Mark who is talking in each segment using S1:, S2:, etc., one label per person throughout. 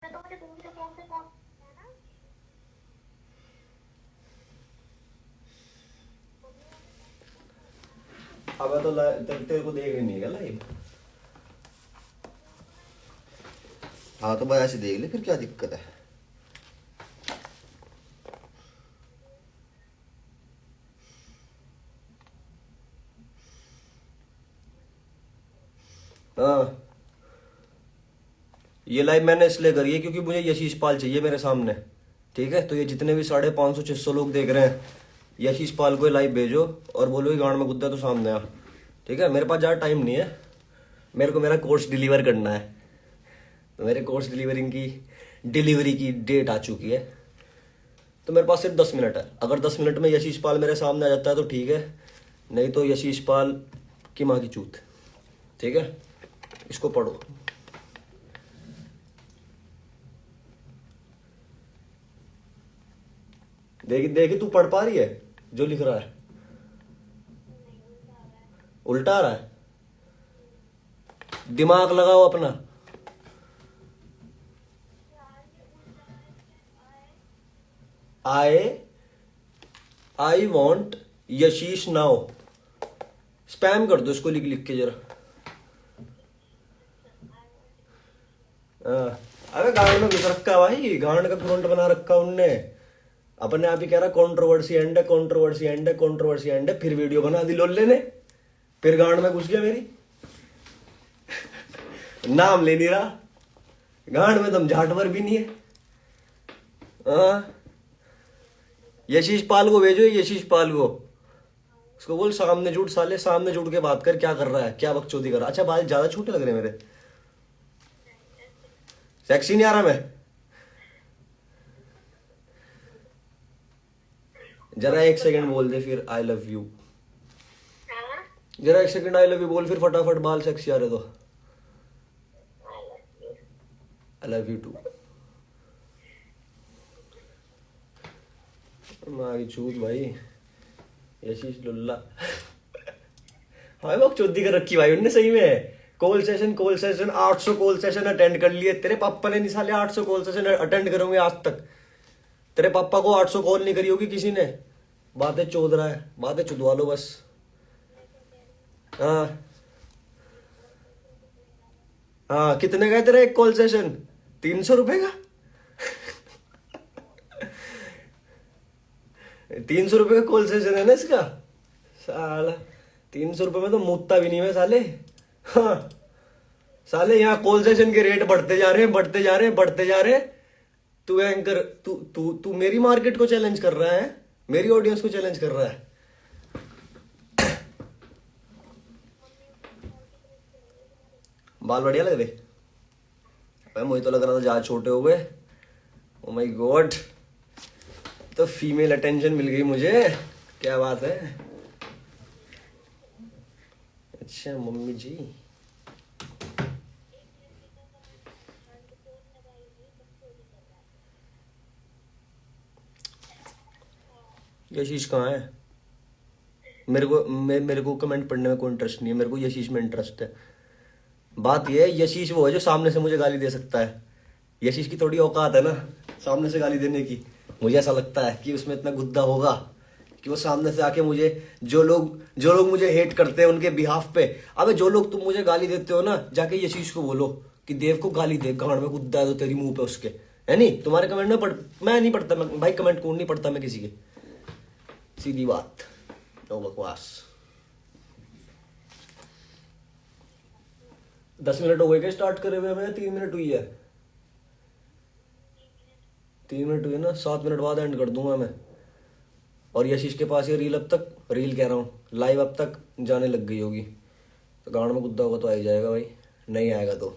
S1: अब तो तेरे को देख नहीं है लाइव। हाँ तो भाई ऐसे देख ले, फिर क्या दिक्कत है। हाँ ये लाइव मैंने इसलिए करी है क्योंकि मुझे यशीश पाल चाहिए मेरे सामने, ठीक है। तो ये जितने भी 550-600 लोग देख रहे हैं, यशीश पाल को लाइव भेजो और बोलो कि गांड में गुद्दा तो सामने आ, ठीक है। मेरे पास ज़्यादा टाइम नहीं है, मेरे को मेरा कोर्स डिलीवर करना है। तो मेरे कोर्स डिलीवरी की डेट आ चुकी है, तो मेरे पास सिर्फ 10 मिनट है। अगर 10 मिनट में यशीश पाल मेरे सामने आ जाता है तो ठीक है, नहीं तो यशीश पाल की माँ की चूत, ठीक है। इसको पढ़ो। देखी देखी तू पढ़ पा रही है जो लिख रहा है? उल्टा आ रहा है, दिमाग लगाओ अपना। आई वॉन्ट यशीश नाउ, स्पैम कर दो इसको लिख लिख के जरा। अरे गांड में घुस रखा भाई, गांड का फ्रंट बना रखा उनने। अपने आप ही कह रहा कंट्रोवर्सी एंड है, कंट्रोवर्सी एंड है, कंट्रोवर्सी एंड है। फिर वीडियो बना दी लोल्ले ने, फिर गांड में घुस गया मेरी। नाम ले नहीं रहा, गांड में दम झाट भर भी नहीं है। यशीश पाल को भेजो, यशीश पाल को, उसको बोल सामने जुड़ साले, सामने जुड़ के बात कर, क्या कर रहा है, क्या बकचोदी कर रहा है। अच्छा बाल ज्यादा छोटे लग रहे हैं मेरे, सेक्सी नहीं आ रहा मैं? जरा 1 सेकंड बोल दे फिर आई लव यू। जरा 1 सेकंड आई लव यू बोल, फिर फटाफट बाल सेक्सी आ रहे तो। I love you too. मारी चूत भाई, यशीश लुल्ला। हाँ वो चौथी कर रखी भाई उनने सही में। Call session 800 call session attend कर लिए। तेरे पापा ने नहीं साले 800 कॉल सेशन अटेंड करोगे आज तक? तेरे पापा को 800 कॉल नहीं करी होगी किसी ने। बातें चोद रहा है, बातें चुदवा लो बस। हाँ हाँ, कितने का है तेरा एक कॉल सेशन? 300 रुपए का? 300 रुपए का कॉल सेशन है ना इसका? साला 300 रुपए में तो मुत्ता भी नहीं है साले। हाँ साले, यहाँ कॉल सेशन के रेट बढ़ते जा रहे हैं, बढ़ते जा रहे हैं, बढ़ते जा रहे हैं। तू एंकर, तू तू तू मेरी मार्केट को चैलेंज कर रहा है, मेरी ऑडियंस को चैलेंज कर रहा है। बाल बढ़िया लग रहे? मुझे तो लग रहा था ज्यादा छोटे हो गए। ओ माय गॉड, तो फीमेल अटेंशन मिल गई मुझे, क्या बात है। अच्छा मम्मी जी, यशीश कहाँ है? मेरे को कमेंट पढ़ने में कोई इंटरेस्ट नहीं है, मेरे को यशीश में इंटरेस्ट है। बात यह है, यशीश वो है जो सामने से मुझे गाली दे सकता है। यशीश की थोड़ी औकात है ना सामने से गाली देने की। मुझे ऐसा लगता है कि उसमें इतना गुद्दा होगा कि वो सामने से आके मुझे, जो लोग मुझे हेट करते हैं उनके बिहाफ पे, अबे जो लोग तुम मुझे गाली देते हो ना, जाके यशीश को बोलो कि देव को गाली दे, गांड में गुद्दा है तो तेरी मुंह पे उसके, है नहीं? तुम्हारे कमेंट में मैं नहीं पढ़ता, मैं भाई कमेंट कौन नहीं पढ़ता मैं किसी के, सीधी बात। नो बकवास। 10 मिनट हो गए क्या स्टार्ट करे हुए? हमें 3 मिनट हुई है, 3 मिनट हुई है ना, 7 मिनट बाद एंड कर दूंगा मैं। और यशीश के पास ये रील, अब तक रील कह रहा हूँ, लाइव अब तक जाने लग गई होगी। तो गांड में गुद्दा होगा तो आ ही जाएगा भाई, नहीं आएगा तो।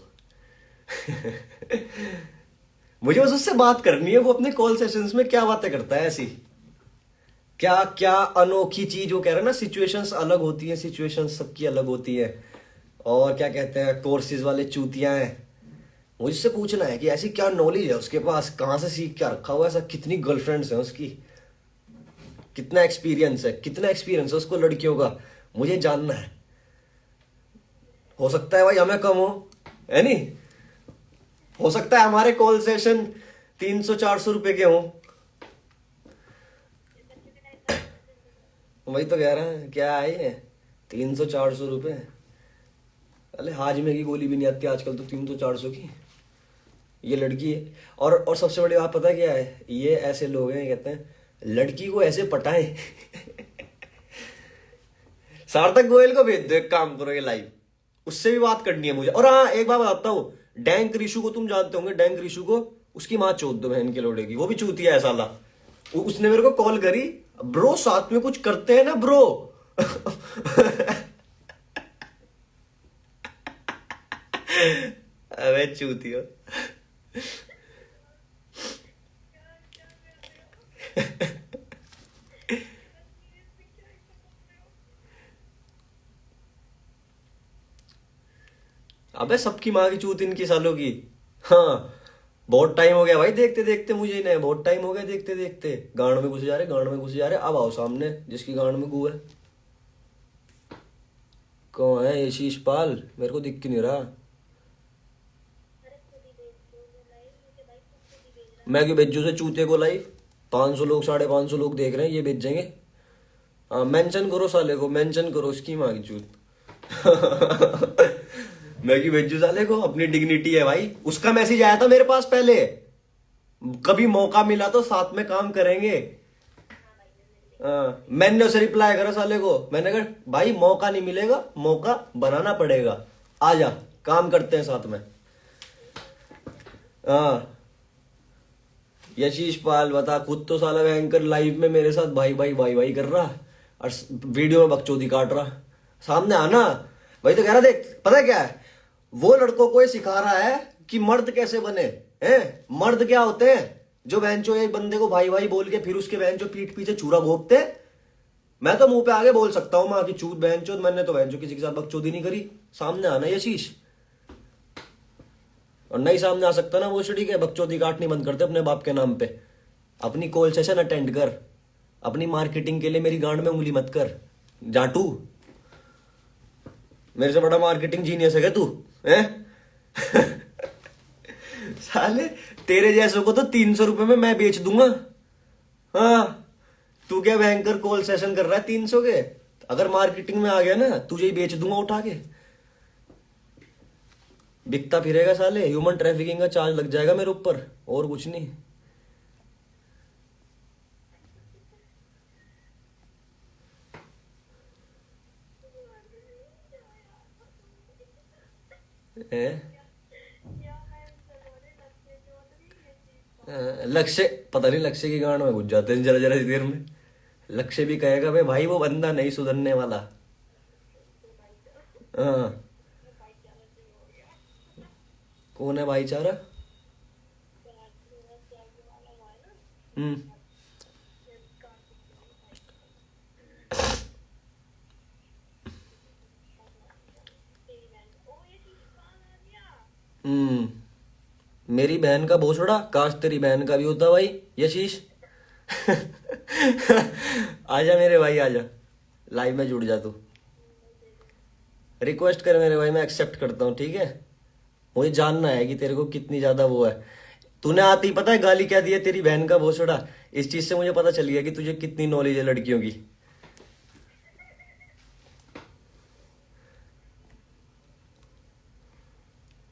S1: मुझे बस उससे बात करनी है, वो अपने कॉल सेशंस में क्या बातें करता है ऐसी, क्या क्या अनोखी चीज। वो कह रहा है ना, सिचुएशंस अलग होती है, सिचुएशंस सबकी अलग होती है। और क्या कहते हैं, कोर्सेज वाले चूतियां हैं। मुझसे पूछना है कि ऐसी क्या नॉलेज है उसके पास, कहाँ से सीख क्या रखा हुआ है, ऐसा कितनी गर्लफ्रेंड्स हैं उसकी, कितना एक्सपीरियंस है उसको लड़कियों का, मुझे जानना है। हो सकता है भाई हमें कम हो, है नहीं? हो सकता है हमारे कॉल सेशन 300-400 रुपए के हों। वही तो कह रहा है, क्या है ये 300-400 रुपए। अरे हाजमे की गोली भी नहीं आती आजकल तो 300-400 की। ये लड़की है। और सबसे बड़ी बात पता है क्या है, ये ऐसे लोग हैं कहते हैं लड़की को ऐसे पटाएं। सार्थक गोयल को भेज दो, एक काम करो ये लाइव, उससे भी बात करनी है मुझे। और हाँ एक बात बताता हूँ, डैंक रिशु को तुम जानते होंगे, डैंक रिशु को, उसकी माँ चोद दो बहन के लोड़े की, वो भी चूतिया है साला। उसने मेरे को कॉल करी, ब्रो साथ में कुछ करते हैं ना ब्रो। अबे चूतिया। अबे सबकी माँ की चूत इनकी सालों की। हाँ बहुत टाइम हो गया भाई देखते देखते, मुझे इन्हें बहुत टाइम हो गया देखते देखते। गांड में घुसे जा रहे, गांड में घुसे जा रहे। अब आओ सामने जिसकी गांड में गू है। कौन है ये शीशपाल, मेरे को दिख क्यों नहीं रहा। मैं क्यों भेजू से चूते को लाइव, 500 लोग 550 लोग देख रहे हैं, ये भेजेंगे। हाँ मेंशन करो साले को, मेंशन करो उसकी माँ की चूत। मैं क्यों भेजू साले को, अपनी डिग्निटी है भाई। उसका मैसेज आया था मेरे पास पहले, कभी मौका मिला तो साथ में काम करेंगे। मैंने उसे रिप्लाई करा साले को, मैंने कहा भाई मौका नहीं मिलेगा, मौका बनाना पड़ेगा, आजा काम करते हैं साथ में। हाँ यशीश पाल बता, खुद तो साला एंकर लाइव में मेरे साथ भाई भाई भाई भाई कर रहा और वीडियो में बकचोदी काट रहा। सामने आना भाई, तो कह रहा देख पता है क्या है, वो लड़कों को ये सिखा रहा है कि मर्द कैसे बने हैं। मर्द क्या होते हैं, जो बेंचो एक बंदे को भाई भाई बोल के फिर उसके बेंचो पीठ पीछे छुरा घोपते। मैं तो मुंह पे आगे बोल सकता हूँ माँ की चूत बेंचो, मैंने तो बेंचो किसी के साथ बकचोदी नहीं करी। सामने आना यशीश, और नहीं सामने आ सकता ना वो छड़ी के बकचोदी काटनी बंद करते अपने बाप के नाम पे। अपनी कॉल सेशन अटेंड कर, अपनी मार्केटिंग के लिए मेरी गांड में उंगली मत कर जाटू। मेरे से बड़ा मार्केटिंग जीनियस है क्या तू है? साले तेरे जैसों को तो 300 रुपए में मैं बेच दूंगा। हाँ तू क्या बैंकर कॉल सेशन कर रहा है 300 के, अगर मार्केटिंग में आ गया ना तुझे ही बेच दूंगा उठा के। बिकता फिरेगा साले, ह्यूमन ट्रैफिकिंग का चार्ज लग जाएगा मेरे ऊपर, और कुछ नहीं। लक्ष्य पता नहीं, लक्ष्य की गांड में घुस जाते हैं जरा जरा देर में। लक्ष्य भी कहेगा भाई वो बंदा नहीं सुधरने वाला। हाँ कौन है भाईचारा? हम्म मेरी बहन का भोसड़ा, काश तेरी बहन का भी होता भाई यशीश। आजा मेरे भाई आजा, लाइव में जुड़ जा तू। रिक्वेस्ट कर मेरे भाई, मैं एक्सेप्ट करता हूँ ठीक है। मुझे जानना है कि तेरे को कितनी ज्यादा वो है। तूने आती पता है गाली क्या दी है तेरी बहन का भोसड़ा, इस चीज से मुझे पता चल गया कि तुझे कितनी नॉलेज है लड़कियों की।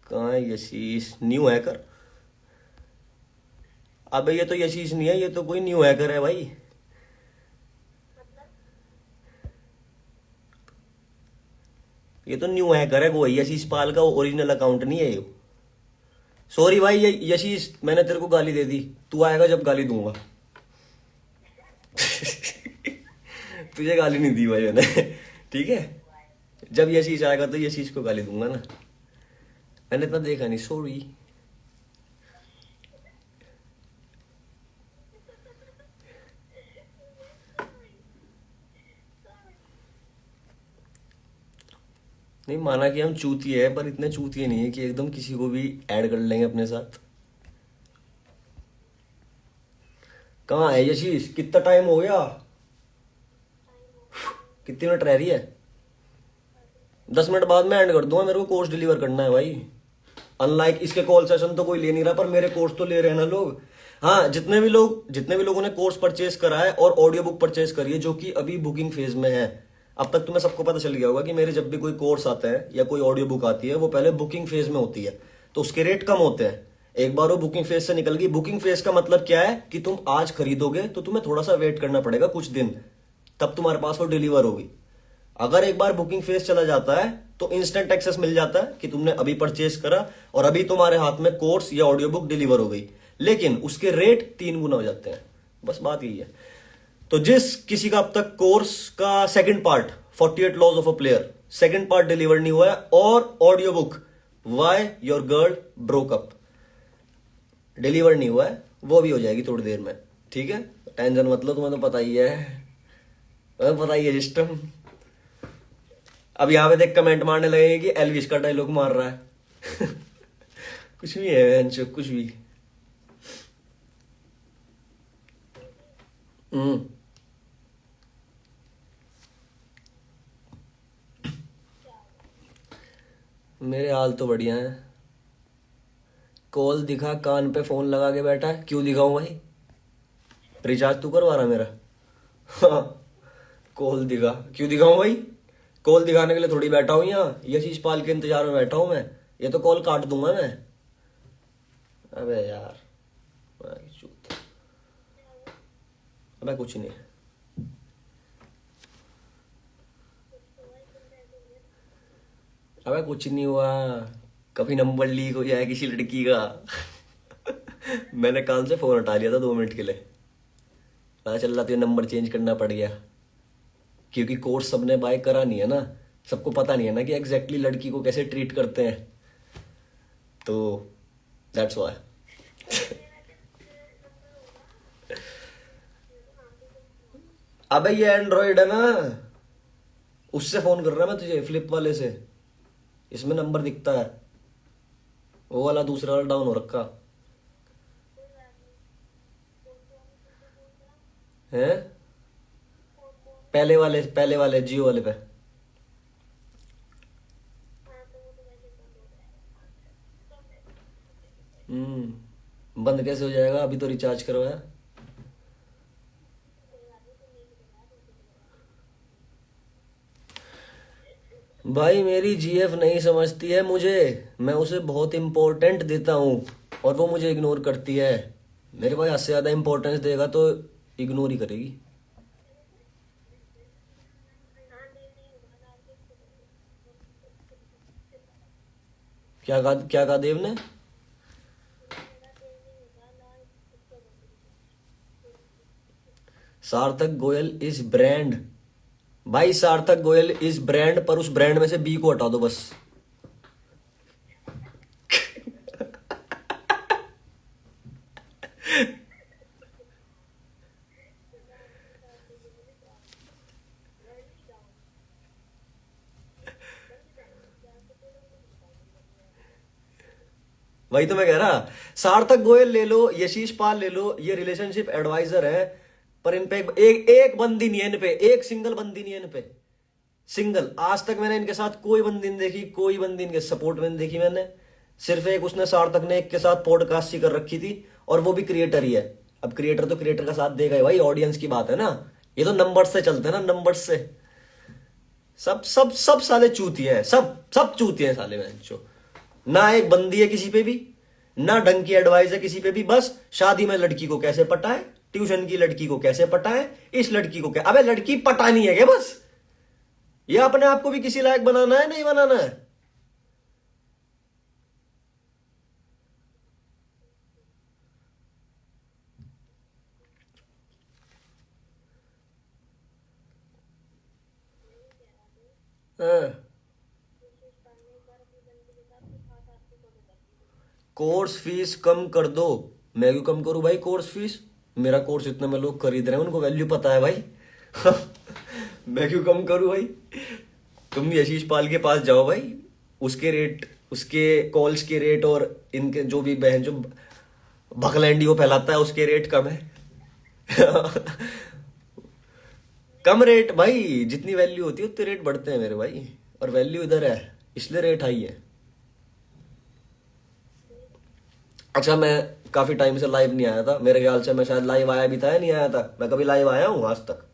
S1: कहाँ है यशीश न्यू हैकर? अबे ये तो यशीश नहीं है, ये तो कोई न्यू हैकर है भाई। ये तो न्यू हैकर है, वो यशीश पाल का ओरिजिनल अकाउंट नहीं है ये। सॉरी भाई ये यशीश, मैंने तेरे को गाली दे दी, तू आएगा जब गाली दूंगा। तुझे गाली नहीं दी भाई मैंने, ठीक है। जब यशीश आएगा तो यशीश को गाली दूंगा ना, मैंने इतना देखा नहीं, सॉरी। नहीं माना कि हम चूतिए है, पर इतने चूतिए नहीं है कि एकदम किसी को भी ऐड कर लेंगे अपने साथ। कहाँ है यशीश, कितना टाइम हो गया? कितनी मिनट रह रही है? 10 मिनट बाद मैं एंड कर दूंगा, मेरे को कोर्स डिलीवर करना है भाई। अनलाइक इसके कॉल सेशन तो कोई ले नहीं रहा, पर मेरे कोर्स तो ले रहे हैं ना लोग। हाँ, जितने भी लोगों ने कोर्स परचेज करा है और ऑडियो बुक परचेज करी है जो कि अभी बुकिंग फेज में है, अब तक तुम्हें सबको पता चल गया होगा कि मेरे जब भी कोई कोर्स आता है या कोई ऑडियो बुक आती है वो पहले बुकिंग फेज में होती है, तो उसके रेट कम होते हैं। एक बार वो बुकिंग फेज से निकल गई, बुकिंग फेज का मतलब क्या है कि तुम आज खरीदोगे तो तुम्हें थोड़ा सा वेट करना पड़ेगा कुछ दिन, तब तुम्हारे पास वो डिलीवर होगी। अगर एक बार बुकिंग फेज चला जाता है तो इंस्टेंट एक्सेस मिल जाता है कि तुमने अभी परचेज करा और अभी तुम्हारे हाथ में कोर्स या ऑडियो बुक डिलीवर हो गई, लेकिन उसके रेट 3 गुना हो जाते हैं। बस बात यही है। तो जिस किसी का अब तक कोर्स का second part 48 laws of a player second part deliver नहीं हुआ है और audio book why your girl broke up deliver नहीं हुआ है, वो भी हो जाएगी थोड़ी देर में, ठीक है। टेंशन मत लो, तुम्हें तो पता ही है, पता ही है सिस्टम। अब यहां पे देख कमेंट मारने लगेंगे कि एल्विस का डायलॉग मार रहा है कुछ भी है कुछ भी। मेरे हाल तो बढ़िया है। कॉल दिखा, कान पे फोन लगा के बैठा है, क्यों दिखाऊं भाई? रिचार्ज तू करवा रहा मेरा हाँ, कॉल दिखा क्यों दिखाऊं भाई? कॉल दिखाने के लिए थोड़ी बैठा हूं यहाँ, यशीश पाल के इंतजार में बैठा हूं मैं। ये तो कॉल काट दूंगा मैं। अबे यार, अबे कुछ नहीं, अबे कुछ नहीं हुआ। कभी नंबर लीक हो जाए किसी लड़की का मैंने कान से फोन हटा लिया था 2 मिनट के लिए, पता चल रहा तो नंबर चेंज करना पड़ गया, क्योंकि कोर्स सबने बाय करा नहीं है ना, सबको पता नहीं है ना कि एग्जैक्टली लड़की को कैसे ट्रीट करते हैं, तो दैट्स व्हाई अबे ये एंड्रॉइड है ना, उससे फोन कर रहा मैं तुझे, फ्लिप वाले से। इसमें नंबर दिखता है, वो वाला दूसरा वाला डाउन हो रखा है। पहले वाले जियो वाले पे। बंद कैसे हो जाएगा? अभी तो रिचार्ज करवाया। भाई मेरी जीएफ नहीं समझती है मुझे, मैं उसे बहुत इंपॉर्टेंट देता हूँ और वो मुझे इग्नोर करती है। मेरे भाई हद से ज्यादा इंपॉर्टेंस देगा तो इग्नोर ही करेगी। क्या कहा देव ने? सार्थक गोयल इज ब्रांड। भाई सार्थक गोयल इज ब्रांड, पर उस ब्रांड में से बी को हटा दो बस। वही तो मैं कह रहा, सार्थक गोयल ले लो, यशीश पाल ले लो, ये रिलेशनशिप एडवाइजर है, पर इन पे एक बंदी नहीं है, इन पे एक सिंगल बंदी नहीं है इन पे, सिंगल। आज तक मैंने इनके साथ कोई बंदी नहीं देखी, कोई बंदी इनके सपोर्ट में नहीं देखी मैंने। सिर्फ एक उसने सार्थक ने एक के साथ पॉडकास्ट ही कर रखी थी, और वो भी क्रिएटर ही है। अब क्रिएटर तो क्रिएटर का साथ देगा ही भाई, ऑडियंस की बात है ना, ये तो नंबर्स से चलते हैं ना, नंबर्स से। सब सब सब साले चूतिए हैं, सब सब चूतिए हैं साले में जो। ना एक बंदी है किसी पे भी, ना ढंग की एडवाइस है किसी पे भी, बस शादी में लड़की को कैसे पटाए, ट्यूशन की लड़की को कैसे पटाए, इस लड़की को क्या, अबे लड़की पटानी है क्या बस? ये अपने आप को भी किसी लायक बनाना है, नहीं बनाना है? हाँ। कोर्स फीस कम कर दो। मैं क्यों कम करूं भाई कोर्स फीस? मेरा कोर्स इतने में लोग खरीद रहे हैं, उनको वैल्यू पता है भाई मैं क्यों कम करूं भाई? तुम यशीश पाल के पास जाओ भाई, उसके रेट, उसके कॉल्स के रेट और इनके जो भी बहन जो भकलैंडी वो फैलाता है उसके रेट कम है कम रेट भाई, जितनी वैल्यू होती है उतने रेट बढ़ते हैं मेरे भाई, और वैल्यू इधर है इसलिए रेट हाई है। अच्छा, मैं काफी टाइम से लाइव नहीं आया था, मेरे ख्याल से मैं शायद लाइव आया भी था या नहीं आया था, मैं कभी लाइव आया हूँ आज तक?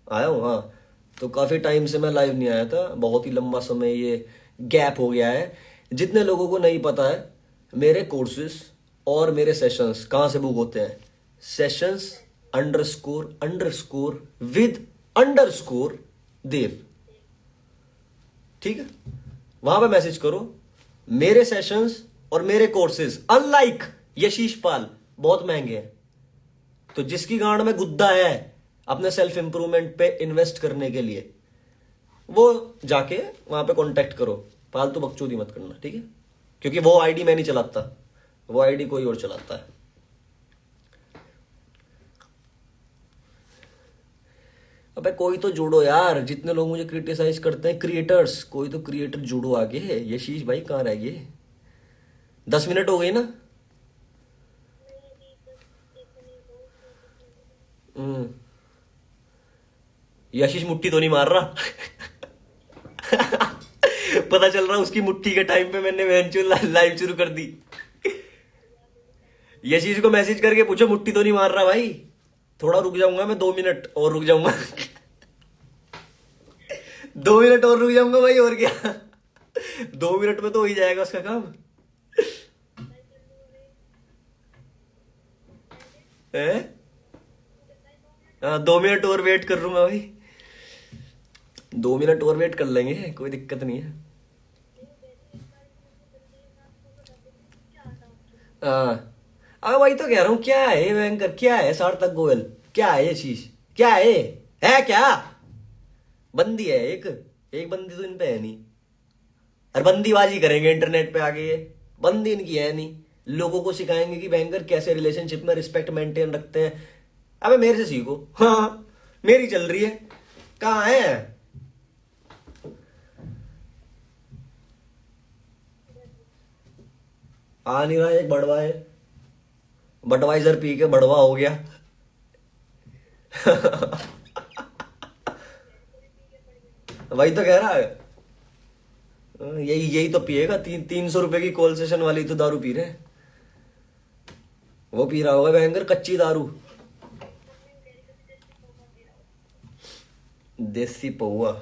S1: आया हूँ, हाँ। तो काफी टाइम से मैं लाइव नहीं आया था, बहुत ही लंबा समय ये गैप हो गया है। जितने लोगों को नहीं पता है, मेरे कोर्सेज और मेरे सेशंस कहाँ से बुक होते हैं? Sessions underscore underscore with underscore Dev, ठीक है? वहां पे मैसेज करो। मेरे सेशंस और मेरे कोर्सेज अनलाइक यशीश पाल बहुत महंगे हैं। तो जिसकी गांड में गुद्दा है अपने सेल्फ इंप्रूवमेंट पे इन्वेस्ट करने के लिए, वो जाके वहां पे कांटेक्ट करो, फालतू बकचोदी मत करना, ठीक है? क्योंकि वो आईडी मैं नहीं चलाता, वो आईडी कोई और चलाता है। अबे कोई तो जुड़ो यार, जितने लोग मुझे क्रिटिसाइज करते हैं क्रिएटर्स, कोई तो क्रिएटर जुड़ो आगे। यशीश भाई कहाँ रह गए? 10 मिनट हो गई ना? हम्म। यशीश मुट्ठी तो नहीं मार रहा? पता चल रहा उसकी मुट्ठी के टाइम पे मैंने लाइव शुरू कर दी। यशीश को मैसेज करके पूछो मुट्ठी तो नहीं मार रहा भाई? थोड़ा रुक जाऊंगा मैं, 2 मिनट और रुक जाऊंगा। 2 मिनट और रुक जाऊंगा भाई, और क्या। 2 मिनट में तो हो ही जाएगा उसका काम है। हाँ, 2 मिनट और वेट कर लूंगा भाई, 2 मिनट और वेट कर लेंगे, कोई दिक्कत नहीं है। हाँ। अब वही तो कह रहा हूँ, क्या है भयंकर, क्या है सार्थक गोयल, क्या है ये चीज, क्या है क्या? बंदी है एक, एक बंदी तो इन पे है नहीं। और बंदीबाजी करेंगे इंटरनेट पे आके, ये बंदी इनकी है नहीं। लोगों को सिखाएंगे कि भयंकर कैसे रिलेशनशिप में रिस्पेक्ट मेंटेन रखते हैं। अबे मेरे से सीखो। हाँ, मेरी चल रही है, कहाँ है? आ नहीं रहा, एक बड़वा है, बटवाइजर पी के बड़वा हो गया। वही तो कह रहा है। यही यही तो पिएगा, 300 रुपए की कॉल सेशन वाली तो दारू पी रहे हैं। वो पी रहा होगा भयंकर कच्ची दारू, देसी पौआ।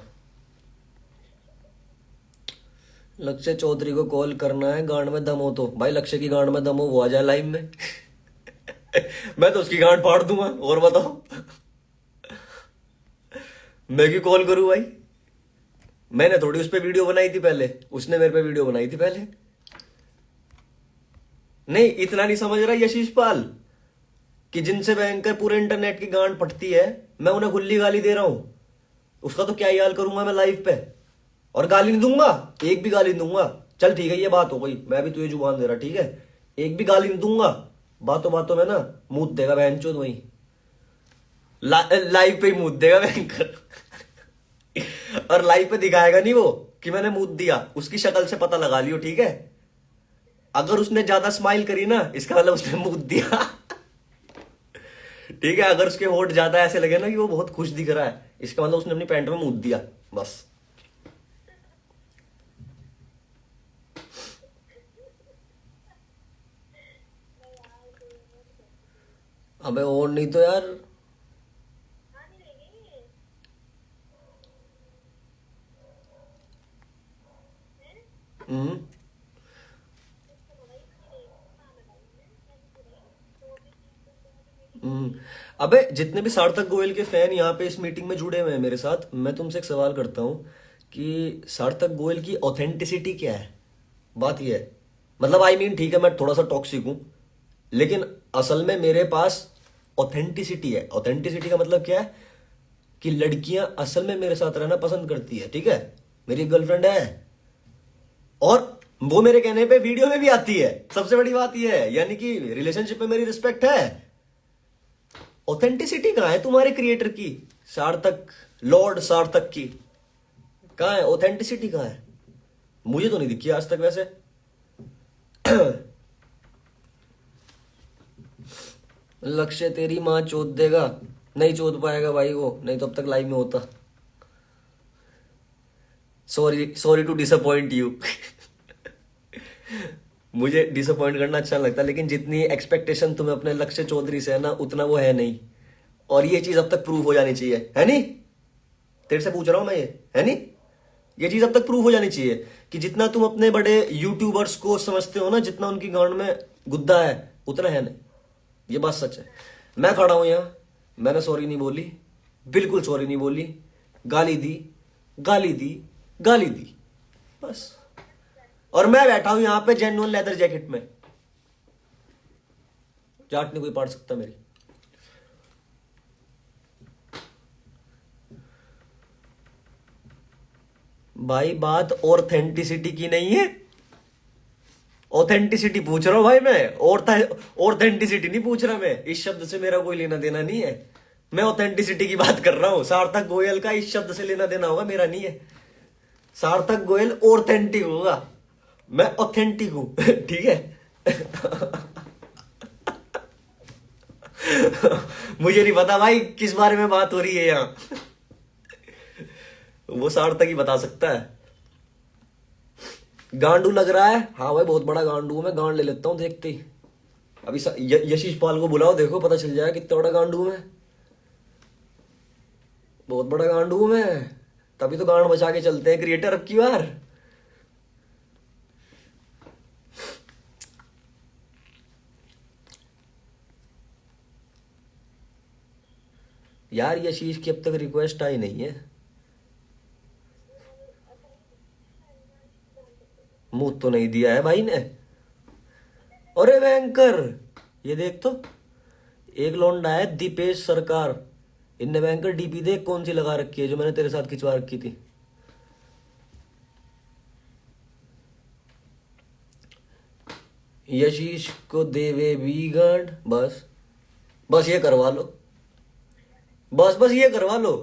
S1: लक्ष्य चौधरी को कॉल करना है, गांड में दम हो तो। भाई लक्ष्य की गांड में दम हो, वो आ जाए लाइव में। मैं तो उसकी गांड फाड़ दूंगा, और बताओ। मैं क्यों कॉल करूं भाई? मैंने थोड़ी उस पर वीडियो बनाई थी पहले, उसने मेरे पे वीडियो बनाई थी पहले। नहीं, इतना नहीं समझ रहा यशीश पाल कि जिनसे भयंकर पूरे इंटरनेट की गांड फटती है, मैं उन्हें खुली गाली दे रहा हूं। उसका तो क्या ही हाल करूंगा मैं लाइव पे। और गाली नहीं दूंगा, एक भी गाली नहीं दूंगा। चल ठीक है, ये बात हो गई, मैं भी तुझे जुबान दे रहा, ठीक है? एक भी गाली नहीं दूंगा, बातों बातों में ना मुंह देगा बहनचोद वहीं, लाइव पे ही मुंह देगा भयंकर। और लाइव पे दिखाएगा नहीं वो कि मैंने मुंह दिया, उसकी शक्ल से पता लगा लियो, ठीक है? अगर उसने ज्यादा स्माइल करी ना, इसका मतलब उसने मुंह दिया। ठीक है? अगर उसके होठ ज्यादा ऐसे लगे ना कि वो बहुत खुश दिख रहा है, इसका मतलब उसने अपनी पैंट में मुंह दिया, बस। अबे और नहीं तो यार। हम्म। हम्म। अबे जितने भी सार्थक गोयल के फैन यहाँ पे इस मीटिंग में जुड़े हुए हैं मेरे साथ, मैं तुमसे एक सवाल करता हूँ कि सार्थक गोयल की ऑथेंटिसिटी क्या है? बात ये है, मतलब आई मीन ठीक है मैं थोड़ा सा टॉक्सिक हूँ, लेकिन असल में मेरे पास ऑथेंटिसिटी है। ऑथेंटिसिटी का मतलब क्या है? कि लड़कियां असल में मेरे साथ रहना पसंद करती है, ठीक है? मेरी गर्लफ्रेंड है, और वो मेरे कहने पे वीडियो में भी आती है। सबसे बड़ी बात यह है, यानी कि रिलेशनशिप में मेरी रिस्पेक्ट है। ऑथेंटिसिटी कहां है तुम्हारे क्रिएटर की, सार्थक, लॉर्ड सार्थक की? कहां है ऑथेंटिसिटी, कहां है? मुझे तो नहीं दिखी आज तक वैसे। लक्ष्य तेरी माँ चोद देगा, नहीं चोद पाएगा भाई वो, नहीं तो अब तक लाइव में होता। Sorry sorry to disappoint you. मुझे डिसअपॉइंट करना अच्छा नहीं लगता, लेकिन जितनी एक्सपेक्टेशन तुम्हें अपने लक्ष्य चौधरी से है ना, उतना वो है नहीं। और ये चीज अब तक प्रूव हो जानी चाहिए, है नहीं? तेरे से पूछ रहा हूं मैं, ये है नहीं? ये चीज अब तक प्रूव हो जानी चाहिए कि जितना तुम अपने बड़े यूट्यूबर्स को समझते हो ना, जितना उनकी गांड में गुद्दा है, उतना है नहीं। ये बात सच है। मैं खड़ा हूं यहां, मैंने सॉरी नहीं बोली, बिल्कुल सॉरी नहीं बोली, गाली दी, गाली दी, गाली दी, बस। और मैं बैठा हूं यहां पे जेन्युइन लेदर जैकेट में, जाट नहीं कोई पाड़ सकता मेरी। भाई बात ऑथेंटिसिटी की नहीं है, ऑथेंटिसिटी पूछ रहा हूं भाई मैं, ऑथेंटिसिटी नहीं पूछ रहा मैं। इस शब्द से मेरा कोई लेना देना नहीं है, मैं ऑथेंटिसिटी की बात कर रहा हूं। सार्थक गोयल का इस शब्द से लेना देना होगा, मेरा नहीं है। सार्थक गोयल ऑथेंटिक होगा, मैं ऑथेंटिक हूं। ठीक है। मुझे नहीं पता भाई किस बारे में बात हो रही है यहाँ, वो सार्थक ही बता सकता है। गांडू लग रहा है, हाँ भाई बहुत बड़ा गांडू हूं मैं, गांड ले लेता हूं देखते ही। अभी यशीश पाल को बुलाओ, देखो पता चल जाएगा कितना बड़ा गांडू हूं मैं, बहुत बड़ा गांडू हूं मैं। तभी तो गांड बचा के चलते हैं क्रिएटर अब की बार। यार यशीश की अब तक रिक्वेस्ट आई नहीं है, मुंह तो नहीं दिया है भाई ने। अरे बैंकर, ये देख तो, एक लौंडा है दीपेश सरकार, इनने बैंकर डीपी देख कौन सी लगा रखी है, जो मैंने तेरे साथ खिंचवा रखी थी। यशीश को देवे वी गार्ड, बस बस ये करवा लो, बस बस ये करवा लो।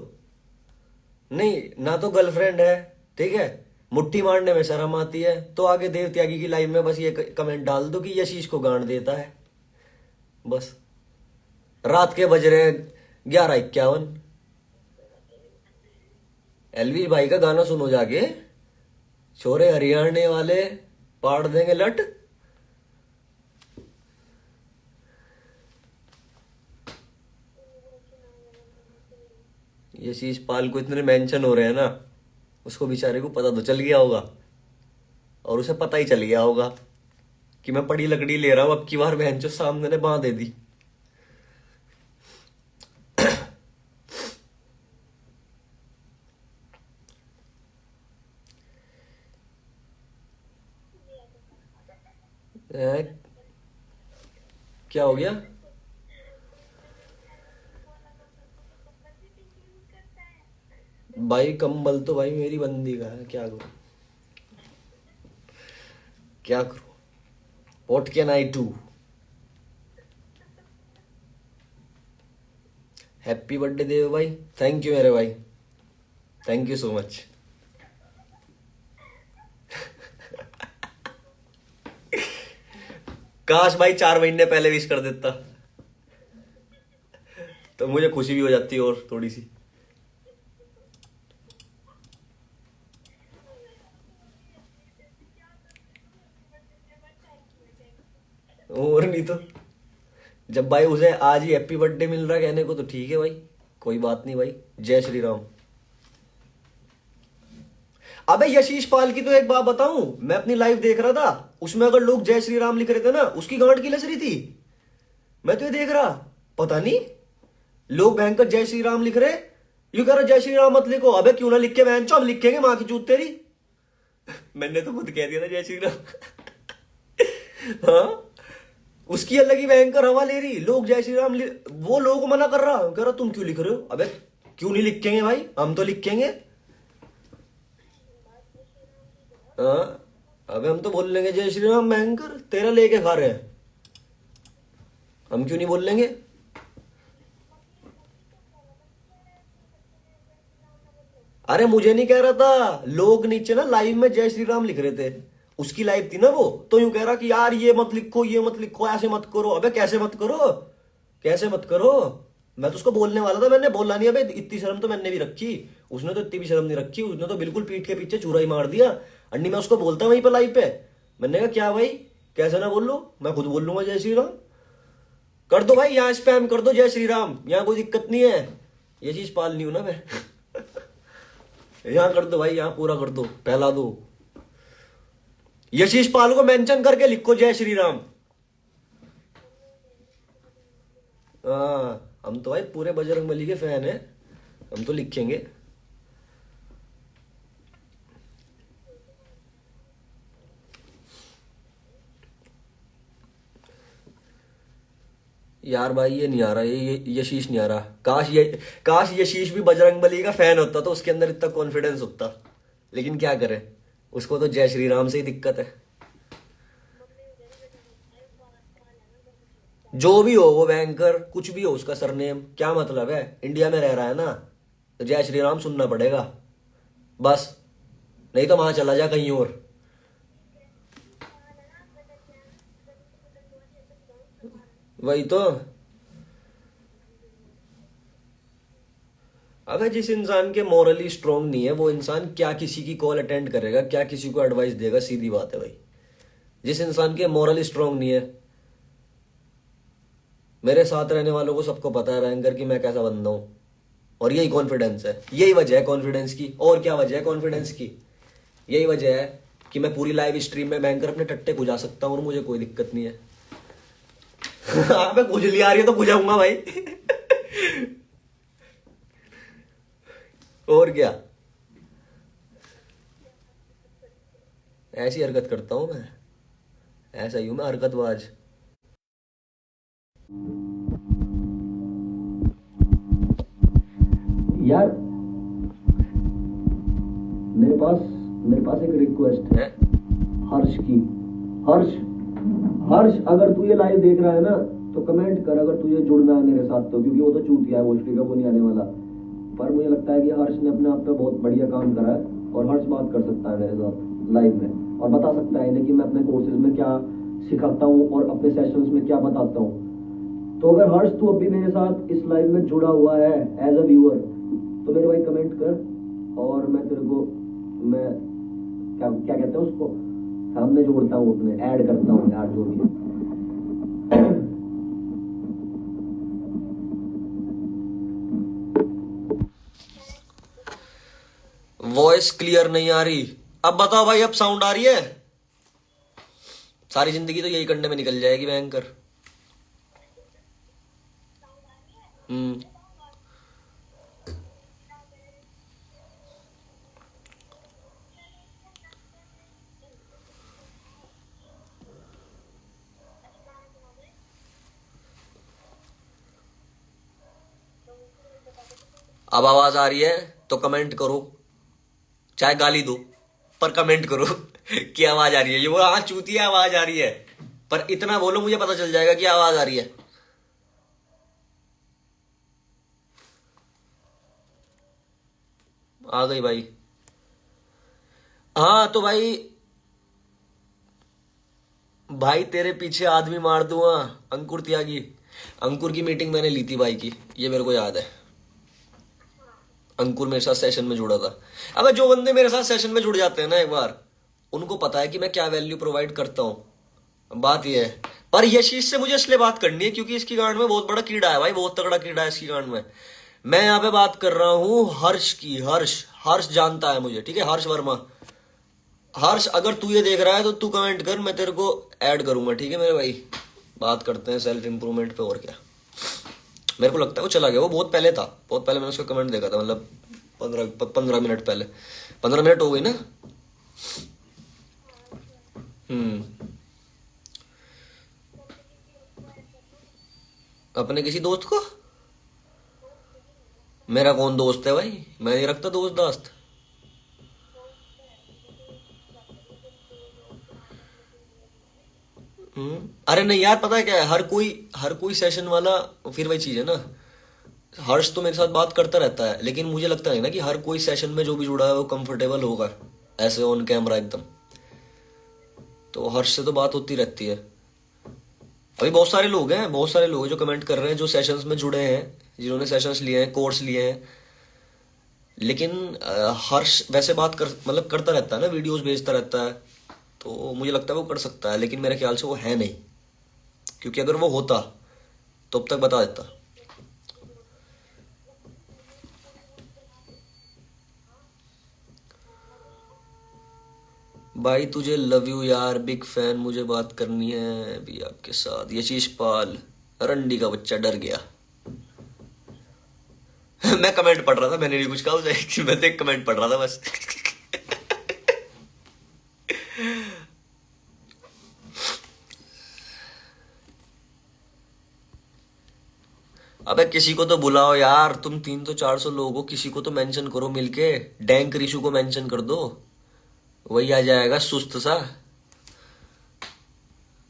S1: नहीं ना तो गर्लफ्रेंड है, ठीक है, मुट्ठी मारने में शर्म आती है, तो आगे देव त्यागी की लाइव में बस ये कमेंट डाल दो कि यशीश को गांड देता है, बस। रात के बज रहे 11:51, एलवी भाई का गाना सुनो जाके, छोरे हरियाणा वाले पाड़ देंगे लट। यशीश पाल को इतने मेंशन हो रहे हैं ना, उसको बेचारे को पता तो चल गया होगा, और उसे पता ही चल गया होगा कि मैं पड़ी लकड़ी ले रहा हूं, अब की बार बहन जो सामने ने बांध दे दी। क्या हो गया भाई? कंबल तो भाई मेरी बंदी का है, क्या करूं, क्या करूं, what can I do. Happy birthday Dev भाई, थैंक यू मेरे भाई, थैंक यू सो मच। काश भाई 4 महीने पहले विश कर देता तो मुझे खुशी भी हो जाती और थोड़ी सी। और नहीं तो, जब भाई उसे आज ही हैप्पी बर्थडे मिल रहा है कहने को, तो ठीक है भाई, कोई बात नहीं भाई, जय श्री राम। अबे यशीश पाल की तो एक बात बताऊं, मैं अपनी लाइव देख रहा था, उसमें अगर लोग जय श्री राम लिख रहे थे ना, उसकी गांड की लस रही थी। मैं तो ये देख रहा, पता नहीं लोग भयंकर जय श्री राम लिख रहे, यू कह रहा जय श्री राम मत लिखो। अबे क्यों ना लिख के बहन चो, हम लिखेंगे, मां की चूत तेरी। मैंने तो खुद कह दिया था जय श्री राम। हाँ, उसकी अलग ही भयंकर हवा ले रही, लोग जय श्री राम वो लोगों को मना कर रहा, कह रहा तुम क्यों लिख रहे हो। अबे क्यों नहीं लिखेंगे भाई, हम तो लिखेंगे। हाँ, अबे हम तो बोल लेंगे जय श्री राम, भयंकर तेरा लेके खा रहे हैं, हम क्यों नहीं बोल लेंगे। अरे मुझे नहीं कह रहा था, लोग नीचे ना लाइव में जय श्री राम लिख रहे थे, उसकी लाइव थी ना वो, तो यूं कह रहा कि यार ये मत लिखो, ये मत लिखो, ऐसे मत करो। अबे कैसे मत करो, कैसे मत करो। मैं तो उसको बोलने वाला था, मैंने बोला नहीं। अबे इतनी शर्म तो मैंने भी रखी, उसने तो इतनी भी शर्म नहीं रखी, उसने तो बिल्कुल पीठ के पीछे चूरा ही मार दिया। अन्नी मैं उसको बोलता वहीं पर लाइव पे, मैंने कहा क्या भाई कैसे ना बोल लो, मैं खुद बोल लूंगा जय श्री राम। कर दो भाई, यहाँ स्पैम कर दो जय श्री राम, यहाँ कोई दिक्कत नहीं है, ये चीज पालनी हूं ना मैं। यहाँ कर दो भाई, यहाँ पूरा कर दो, फैला दो। यशीश पाल को मेंशन करके लिखो जय श्री राम। हाँ, हम तो भाई पूरे बजरंगबली के फैन हैं, हम तो लिखेंगे। यार भाई ये नहीं आ रहा, ये यशीश नहीं आ रहा। काश यशीश भी बजरंगबली का फैन होता तो उसके अंदर इतना कॉन्फिडेंस होता, लेकिन क्या करे, उसको तो जय श्री राम से ही दिक्कत है। जो भी हो वो बैंकर, कुछ भी हो उसका सरनेम, क्या मतलब है, इंडिया में रह रहा है ना, तो जय श्री राम सुनना पड़ेगा बस, नहीं तो वहां चला जा कहीं और। वही तो, अगर जिस इंसान के मॉरली स्ट्रांग नहीं है वो इंसान क्या किसी की कॉल अटेंड करेगा, क्या किसी को एडवाइस देगा, सीधी बात है भाई। जिस इंसान के मॉरली स्ट्रांग नहीं है, मेरे साथ रहने वालों को सबको पता है बैंकर कि मैं कैसा बंदा हूं, और यही कॉन्फिडेंस है, यही वजह है कॉन्फिडेंस की। और क्या वजह है कॉन्फिडेंस की, यही वजह है कि मैं पूरी लाइव स्ट्रीम में बैंकर अपने टट्टे बुझा सकता हूं और मुझे कोई दिक्कत नहीं है। हाँ, मैं खुजली आ रही है तो बुझाऊंगा भाई। और क्या, ऐसी हरकत करता हूं मैं, ऐसा ही हूं मैं, हरकतबाज। यार मेरे पास एक रिक्वेस्ट है हर्ष की। हर्ष अगर तू ये लाइव देख रहा है ना तो कमेंट कर, अगर तुझे जुड़ना है मेरे साथ तो, क्योंकि वो तो चूतिया है, भोसड़ी का वो नहीं आने वाला। पर मुझे लगता है कि हर्ष ने अपने आप पे बहुत बढ़िया काम करा है, और हर्ष बात कर सकता है मेरे साथ लाइव में और बता सकता है कि मैं अपने कोर्सेज में क्या सिखाता हूँ और अपने सेशंस में क्या बताता हूँ। तो अगर हर्ष तू अभी मेरे साथ इस लाइव में जुड़ा हुआ है एज अ व्यूअर, तो मेरे भाई कमेंट कर, और मैं तेरे को, मैं क्या क्या कहते हैं उसको, सामने जोड़ता हूँ, अपने ऐड करता हूँ यार, जो भी है। वॉइस क्लियर नहीं आ रही, अब बताओ भाई, अब साउंड आ रही है? सारी जिंदगी तो यही करने में निकल जाएगी बैंकर। अब आवाज आ रही है तो कमेंट करो, चाहे गाली दो पर कमेंट करो कि आवाज आ रही है। ये वो हाँ चूतिया आवाज आ रही है, पर इतना बोलो मुझे पता चल जाएगा कि आवाज आ रही है। आ गई भाई। हाँ तो भाई तेरे पीछे आदमी मार दूंगा, अंकुर त्यागी। अंकुर की मीटिंग मैंने ली थी भाई की, ये मेरे को याद है। अंकुर मेरे साथ सेशन में जुड़ा था। अब जो बंदे मेरे साथ सेशन में जुड़ जाते हैं ना एक बार, उनको पता है कि मैं क्या वैल्यू प्रोवाइड करता हूं। बात ये है, पर यशीश से मुझे इसलिए बात करनी है क्योंकि इसकी गांड में बहुत बड़ा कीड़ा है भाई, बहुत तगड़ा कीड़ा है इसकी गांड में। मैं यहाँ पे बात कर रहा हूं हर्ष की। हर्ष जानता है मुझे, ठीक है, हर्ष वर्मा। हर्ष अगर तू ये देख रहा है तो तू कमेंट कर, मैं तेरे को ऐड करूंगा, ठीक है मेरे भाई। बात करते हैं सेल्फ इंप्रूवमेंट पे, और क्या। मेरे को लगता है वो चला गया, वो बहुत पहले था, बहुत पहले मैंने उसका कमेंट देखा था, मतलब 15 मिनट पहले। 15 मिनट हो गई ना। अपने किसी दोस्त को? मेरा कौन दोस्त है भाई, मैं नहीं रखता दोस्त। अरे नहीं यार, पता है क्या है, हर कोई सेशन वाला, फिर वही चीज है ना। हर्ष तो मेरे साथ बात करता रहता है, लेकिन मुझे लगता है ना कि हर कोई सेशन में जो भी जुड़ा है वो कंफर्टेबल होगा ऐसे ऑन कैमरा एकदम। तो हर्ष से तो बात होती रहती है। अभी बहुत सारे लोग हैं जो कमेंट कर रहे हैं, जो सेशंस में जुड़े हैं, जिन्होंने सेशंस लिए हैं, कोर्स लिए हैं। लेकिन हर्ष वैसे बात कर, मतलब करता रहता है ना, वीडियोस भेजता रहता है, तो मुझे लगता है वो कर सकता है, लेकिन मेरे ख्याल से वो है नहीं, क्योंकि अगर वो होता तो अब तक बता देता। भाई तुझे लव यू यार, बिग फैन, मुझे बात करनी है अभी आपके साथ। यशीश पाल, रंडी का बच्चा डर गया। मैं कमेंट पढ़ रहा था, मैंने नहीं कुछ कहा उसे कि मैं तो एक कमेंट पढ़ रहा था बस। अबे किसी को तो बुलाओ यार, तुम 300-400 लोग हो, किसी को तो मेंशन करो मिलके। डैंक ऋषु को मेंशन कर दो, वही आ जाएगा सुस्त सा।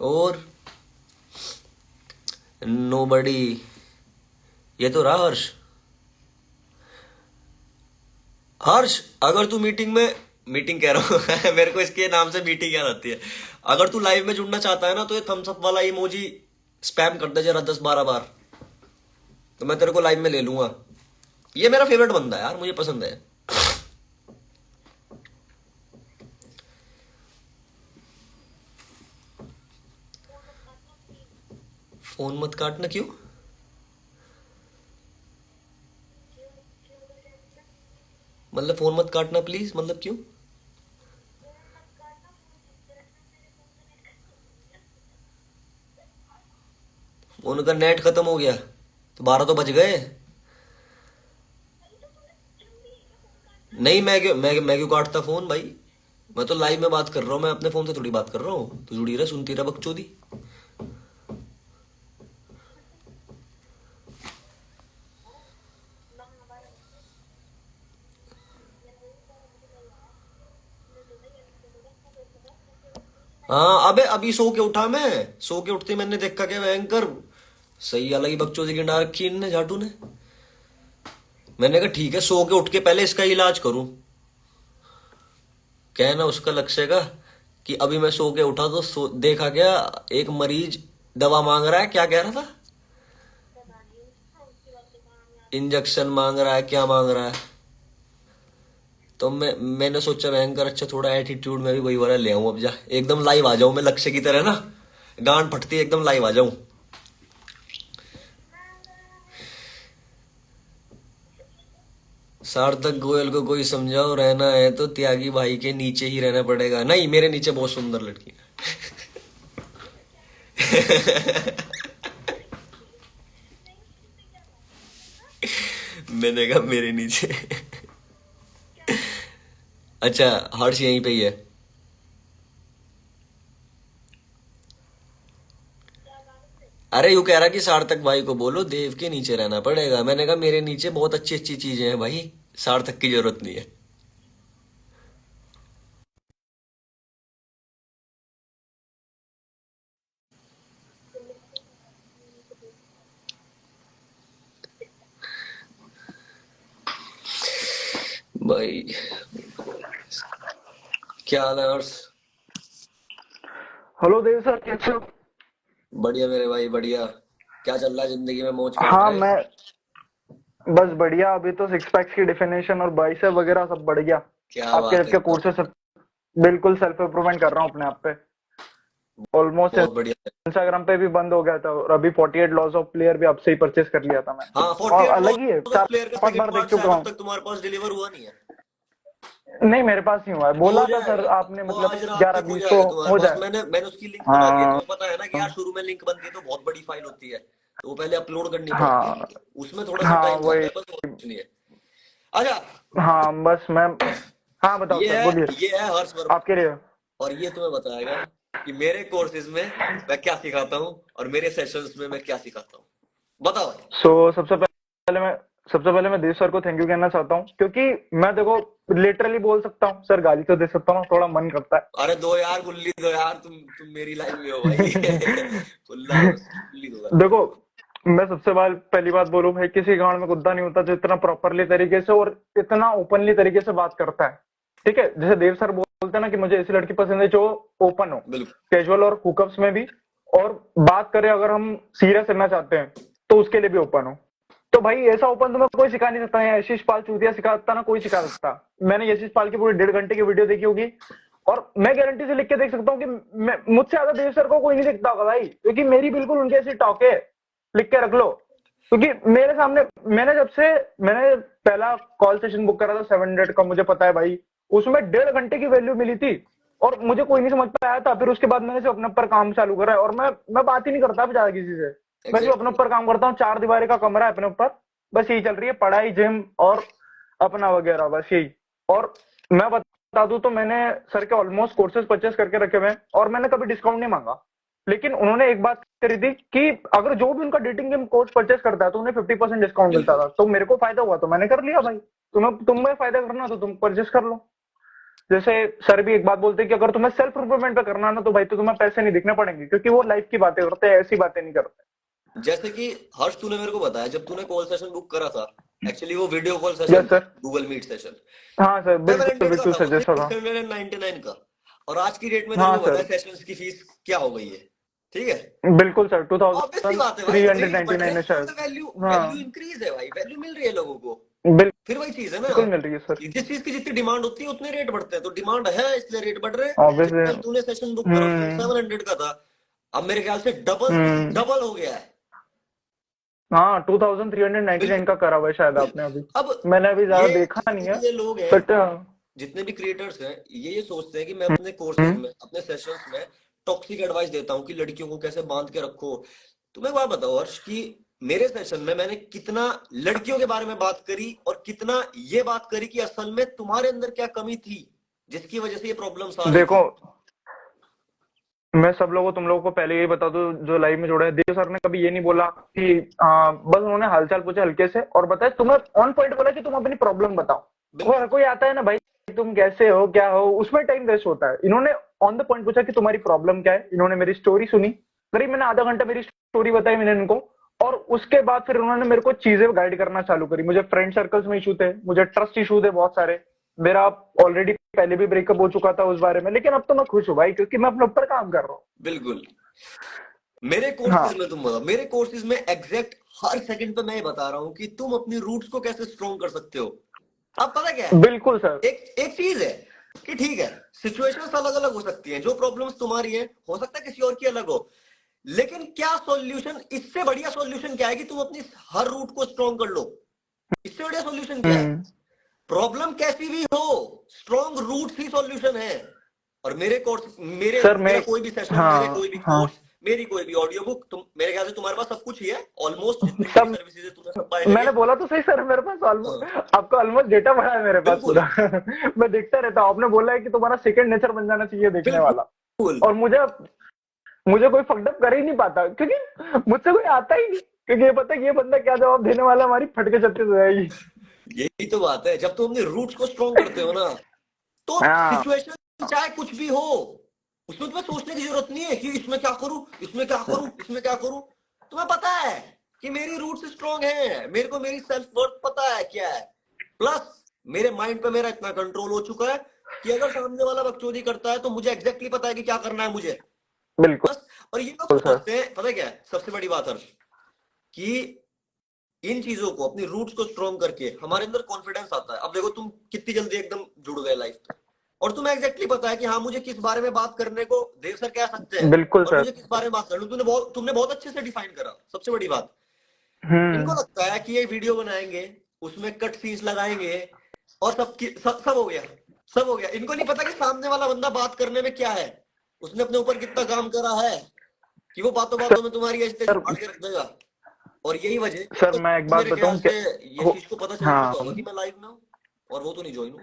S1: और नोबडी, ये तो रहा हर्ष। हर्ष अगर तू मीटिंग कह रहा हूँ मेरे को इसके नाम से मीटिंग याद आती है। अगर तू लाइव में जुड़ना चाहता है ना, तो ये थम्स अप वाला इमोजी स्पैम कर दे जरा 10-12 बार, तो मैं तेरे को लाइव में ले लूंगा। ये मेरा फेवरेट बंदा है यार, मुझे पसंद है। फोन मत काटना क्यों? मतलब फोन मत काटना प्लीज, मतलब क्यों? फोन का नेट खत्म हो गया तो 12 तो बज गए। नहीं, मैं क्यों काटता फोन भाई? मैं तो लाइव में बात कर रहा हूँ, मैं अपने फोन से थोड़ी बात कर रहा हूँ। तू जुड़ी रहे, सुनती रह बकचोदी। हाँ अबे अभी सो के उठा, मैं सो के उठते ही मैंने देखा क्या भयंकर सही अलग ही बकचोदी गिंडा रखी इनने, झाटू ने। मैंने कहा ठीक है, सो के उठ के पहले इसका इलाज करूं। कहना उसका लक्ष्य का कि अभी मैं सो के उठा तो देखा क्या, एक मरीज दवा मांग रहा है, क्या कह रहा था? इंजेक्शन मांग रहा है, क्या मांग रहा है? तो मैंने सोचा भयंकर अच्छा, थोड़ा एटीट्यूड में भी वही वाला ले आऊं। अब जा एकदम लाइव आ जाऊं मैं लक्ष्य की तरह ना, गांड फटती एकदम लाइव आ जाऊं। सार्थक गोयल को कोई समझाओ, रहना है तो त्यागी भाई के नीचे ही रहना पड़ेगा। नहीं, मेरे नीचे बहुत सुंदर लड़की है। मैंने कहा मेरे नीचे। अच्छा, हर्ष यहीं पे ही है। अरे यू कह रहा कि सार्थक भाई को बोलो देव के नीचे रहना पड़ेगा। मैंने कहा मेरे नीचे बहुत अच्छी अच्छी चीजें हैं भाई, सार्थक की जरूरत नहीं है। भाई क्या हाल है हर्ष?
S2: हेलो देव सर, कैसे हो?
S1: बढ़िया मेरे भाई, बढ़िया। क्या चल रहा है जिंदगी में, मौज काट
S2: हाँ,
S1: रहे?
S2: मैं बस बढ़िया। अभी तो सिक्स पैक्स की डिफिनेशन और बाइसेप वगैरह सब बढ़ गया।
S1: क्या
S2: आपके
S1: बात है,
S2: आपके
S1: क्या
S2: कोर्सेज सब बिल्कुल सेल्फ इम्प्रूवमेंट कर रहा हूँ अपने आप पे। ऑलमोस्ट
S1: बहुत बढ़िया।
S2: इंस्टाग्राम पे भी बंद हो गया था और अभी 48 लॉस ऑफ प्लेयर भी अब से ही परचेस कर लिया था
S1: हाँ,
S2: मैंने, और
S1: 48
S2: अलग ही है।
S1: लॉस ऑफ
S2: चार
S1: प्लेयर का
S2: पांच
S1: सेकंड
S2: बार देख
S1: पार्ट
S2: चुका
S1: शायद अब
S2: हूँ।
S1: तक तुम्हारे पास डिलीवर हुआ नहीं है।
S2: नहीं, मेरे पास नहीं हुआ है,
S1: वो हो
S2: बोला था सर
S1: जाएगा,
S2: आपने,
S1: वो
S2: मतलब
S1: आज रात तक हो
S2: 11-20 को
S1: जाएगा तुम्हारे
S2: हो
S1: पास।
S2: जाए।
S1: मैंने उसकी लिंक बना दी है।
S2: हाँ
S1: तुम्हें पता है ना कि यार शुरू में लिंक बनती है तो बहुत बड़ी फाइल होती है, तो वो पहले अपलोड करनी पड़ती
S2: हाँ
S1: है, उसमें थोड़ा सा
S2: हाँ,
S1: टाइम
S2: वही।
S1: जाता है, बस और कुछ नहीं है। अच्छा,
S2: हाँ बस मैं, हाँ बताओ
S1: ये
S2: सर,
S1: है
S2: बोलिए।
S1: ये है हर्ष वर्मा,
S2: आपके लिए।
S1: और ये तुम्हें बताएगा कि मेरे कोर्सेज में मैं क्या सिखाता हूँ और मेरे सेशंस में मैं क्या सिखाता हूँ। बताओ भाई।
S2: सो सबसे पहले मैं देव सर को थैंक यू कहना चाहता हूँ, क्योंकि मैं देखो लिटरली बोल सकता हूँ सर, गाली तो दे सकता हूँ, थोड़ा मन करता
S1: अरे दो यार गुल्ली दो यार, तुम मेरी लाइन में हो भाई।
S2: है।
S1: गुल्ला गुल्ली दो भाई।
S2: देखो, मैं सबसे पहली बात बोलूं भाई, किसी गांव में कुत्ता नहीं होता जो इतना प्रॉपरली तरीके से और इतना ओपनली तरीके से बात करता है। ठीक है, जैसे देव सर बोलते हैं ना कि मुझे ऐसी लड़की पसंद है जो ओपन हो,
S1: बिल्कुल।
S2: कैजुअल और हुकअप्स में भी, और बात करें अगर हम सीरियस करना चाहते हैं तो उसके लिए भी ओपन हो। तो भाई ऐसा ओपन तुम्हें कोई सिखा नहीं सकता है। यशीश पाल चूतिया सिखा सकता ना, कोई सिखा सकता। मैंने यशीश पाल की पूरी 1.5 घंटे की वीडियो देखी होगी, और मैं गारंटी से लिख के देख सकता हूँ कि मुझसे ज्यादा देव सर को कोई नहीं दिखता होगा भाई, क्योंकि मेरी बिल्कुल उनके ऐसी टॉक है, लिख के रख लो। क्योंकि मेरे सामने मैंने पहला कॉल सेशन बुक करा था 700 का, मुझे पता है भाई, उसमें 1.5 घंटे की वैल्यू मिली थी और मुझे कोई नहीं समझ पाया था। फिर उसके बाद मैंने सिर्फ अपने ऊपर काम चालू करा है, और मैं बात ही नहीं करता ज्यादा किसी से, मैं सिर्फ अपने ऊपर काम करता हूँ। 4 दीवारी का कमरा है अपने ऊपर, बस यही चल रही है, पढ़ाई, जिम और अपना वगैरह, बस यही। और मैं बता दूं तो मैंने सर के ऑलमोस्ट कोर्सेज परचेस करके रखे हुए हैं, और मैंने कभी डिस्काउंट नहीं मांगा। लेकिन उन्होंने एक बात करी थी कि अगर जो भी उनका डेटिंग गेम कोर्स परचेस करता है तो उन्हें 50% डिस्काउंट मिलता था। तो मेरे को फायदा हुआ तो मैंने कर लिया भाई, तुम्हें फायदा करना तो तुम परचेस कर लो। जैसे सर भी एक बात बोलते हैं कि अगर तुम्हें सेल्फ इम्प्रूवमेंट पे करना है ना, तो भाई तो तुम्हें पैसे नहीं दिखने पड़ेंगे, क्योंकि वो लाइफ की बातें करते हैं, ऐसी बातें नहीं करते।
S1: जैसे कि हर्ष, तूने मेरे को बताया जब तूने कॉल सेशन बुक करा था, एक्चुअली वो वीडियो कॉल
S2: यस
S1: सेशन था,
S2: सर।
S1: गूगल मीट सेशन,
S2: हाँ सर, बिल्कुल
S1: 700 का
S2: बिल्कुल
S1: था
S2: सर,
S1: वो,
S2: जैसा था।
S1: 699 का। और आज की डेट में तेरे
S2: हाँ
S1: को पता
S2: सर,
S1: है सेशंस की फीस क्या हो गई है, ठीक है।
S2: बिल्कुल सर,
S1: ऑब्वियस सी बात है भाई, रेट बढ़
S2: 2399
S1: रहे
S2: है
S1: हैं
S2: शायद।
S1: तो वैल्यू वैल्यू
S2: हाँ,
S1: इंक्रीज है भाई, वैल्यू मिल रही है लोगों को। फिर वही चीज है ना,
S2: बिल्कुल मिल रही है सर।
S1: कि जिस चीज की जितनी डिमांड होती है उतने रेट बढ़ते हैं, तो डिमांड है इसलिए रेट बढ़ रहे हैं। जिस
S2: ऑब्वियसली।
S1: टाइम तूने सेशन बुक करा उस टाइम
S2: हम्म
S1: 700 का था, अब मेरे ख्याल से डबल
S2: हम्म
S1: डबल हो गया है।
S2: हाँ, 2399 का
S1: बिल्कुल।
S2: करा हुआ है शायद आपने अभी।
S1: अब
S2: मैंने अभी ज्यादा
S1: ये
S2: देखा नहीं है,
S1: जितने ये लोग हैं,
S2: बट
S1: जितने भी क्रिएटर्स हैं, ये सोचते हैं कि मैं अपने कोर्सेज में, अपने सेशंस में टॉक्सिक एडवाइस देता हूँ कि लड़कियों को कैसे बांध के रखो। तुम्हें एक बात बताओ हर्ष, कि मेरे सेशन में मैंने कितना लड़कियों के बारे में बात करी और कितना ये बात करी कि असल में तुम्हारे अंदर क्या कमी थी जिसकी वजह से ये प्रॉब्लम्स आ रही
S2: देखो,
S1: थी।
S2: मैं सब लोगों तुम लोगों को पहले यही बता दूं जो लाइव में जुड़े हैं, देव सर ने कभी ये नहीं बोला कि बस उन्होंने हालचाल पूछा हल्के से और बताया, तुम्हें ऑन पॉइंट बोला कि तुम अपनी प्रॉब्लम बताओ।
S1: बिल्कुल।
S2: हर कोई आता है ना भाई, तुम कैसे हो, क्या हो, उसमें टाइम वेस्ट होता है। इन्होंने ऑन द पॉइंट पूछा कि तुम्हारी प्रॉब्लम क्या है। इन्होंने मेरी स्टोरी सुनी, करीब मैंने आधा घंटा मेरी स्टोरी बताई मैंने इनको, और उसके बाद फिर उन्होंने मेरे को चीजें गाइड करना चालू करी। मुझे फ्रेंड सर्कल्स में इशू थे, मुझे ट्रस्ट इशू थे बहुत सारे, मेरा ऑलरेडी पहले भी ब्रेकअप हो चुका था उस बारे में, लेकिन अब तो मैं खुश हूँ भाई, क्योंकि मैं अपने ऊपर काम कर रहा हूँ।
S1: बिल्कुल। मेरे
S2: हाँ,
S1: कोर्सेज में तुम बताओ, मेरे कोर्सेज में एग्जैक्ट हर सेकंड पे मैं ये बता रहा हूँ कि तुम अपनी रूट्स को कैसे स्ट्रॉन्ग कर सकते हो। अब पता क्या है,
S2: बिल्कुल सर।
S1: एक एक चीज है कि ठीक है, सिचुएशंस अलग अलग हो सकती हैं, जो प्रॉब्लम्स तुम्हारी है हो सकता है किसी और की अलग हो, लेकिन क्या सॉल्यूशन, इससे बढ़िया सॉल्यूशन क्या है कि तुम अपनी हर रूट को स्ट्रॉन्ग कर लो। इससे बढ़िया सॉल्यूशन क्या है?
S2: हम्म
S1: प्रॉब्लम कैसी भी हो, स्ट्रॉन्ग रूट्स ही सॉल्यूशन है। और मेरे कोर्स,
S2: सर, मैं
S1: मेरा कोई भी सेशन, मेरे
S2: हाँ
S1: कोई भी
S2: हाँ
S1: कोर्स, मेरी कोई भी ऑडियो बुक, तुम मेरे ख्याल से तुम्हारे पास सब कुछ ही है, ऑलमोस्ट जितनी मेरी
S2: सब,
S1: सर्विसेज है तुम्हें सब पाएंगे।
S2: मैंने बोला तो सही सर, मेरे पास
S1: हाँ,
S2: ऑलमोस्ट, आपका ऑलमोस्ट डेटा पड़ा है मेरे पास
S1: बिल्कुल
S2: पूरा। मैं देखता रहता हूँ, आपने बोला है कि तुम्हारा सेकंड नेचर बन जाना चाहिए देखने वाला।
S1: बिल्कुल।
S2: और मुझे कोई फकडअप कर ही नहीं पाता, क्योंकि मुझसे कोई आता ही नहीं, क्योंकि ये पता है कि ये बंदा क्या जवाब देने वाला, हमारी फटके चलते हो जाएगी।
S1: यही तो बात है, जब तुम अपने रूट्स को स्ट्रॉन्ग करते हो ना, तो
S2: हाँ
S1: सिचुएशन चाहे कुछ भी हो, उसमें तुम्हें सोचने की जरूरत नहीं है कि इसमें क्या करूं, इसमें क्या करूं, इसमें क्या करूं। तुम्हें पता है कि मेरी रूट्स स्ट्रॉन्ग है, मेरे को मेरी सेल्फ वर्थ पता है क्या है, प्लस मेरे माइंड पे मेरा इतना कंट्रोल हो चुका है कि अगर सामने वाला बकचोदी करता है तो मुझे एग्जैक्टली पता है कि क्या करना है मुझे,
S2: बिल्कुल
S1: बस। और ये लोग
S2: सर।
S1: सोचते हैं, पता है क्या है सबसे बड़ी बात हर्ष, कि इन चीजों को, अपनी रूट्स को स्ट्रॉन्ग करके हमारे अंदर कॉन्फिडेंस आता है। अब देखो तुम कितनी जल्दी एकदम जुड़ गए लाइफ पे, और तुम्हें एग्जैक्टली पता है कि हाँ मुझे किस बारे में बात करने को देव सर कह सकते हैं,
S2: बिल्कुल
S1: और
S2: सर।
S1: मुझे किस बारे में बात करनी, तुमने बहुत अच्छे से डिफाइन करा। सबसे बड़ी बात, इनको
S2: हम्म
S1: लगता है कि ये वीडियो बनाएंगे, उसमें कट सीन्स लगाएंगे और सब हो गया, सब हो गया। इनको नहीं पता कि सामने वाला बंदा बात करने में क्या है, उसने अपने ऊपर कितना काम करा है, कि वो बातों बातों में तुम्हारी ऐसे
S2: सर,
S1: फाड़ के रख देगा। और यही वजह है कि
S2: सर
S1: अब
S2: मैं एक
S1: तो
S2: बात
S1: मेरे ख्याल
S2: बताऊं
S1: से
S2: क्या
S1: ये
S2: हो।
S1: चीज को पता चल चुका होगा
S2: हाँ
S1: कि मैं लाइव में हूँ, और वो तो नहीं ज्वाइन हुआ।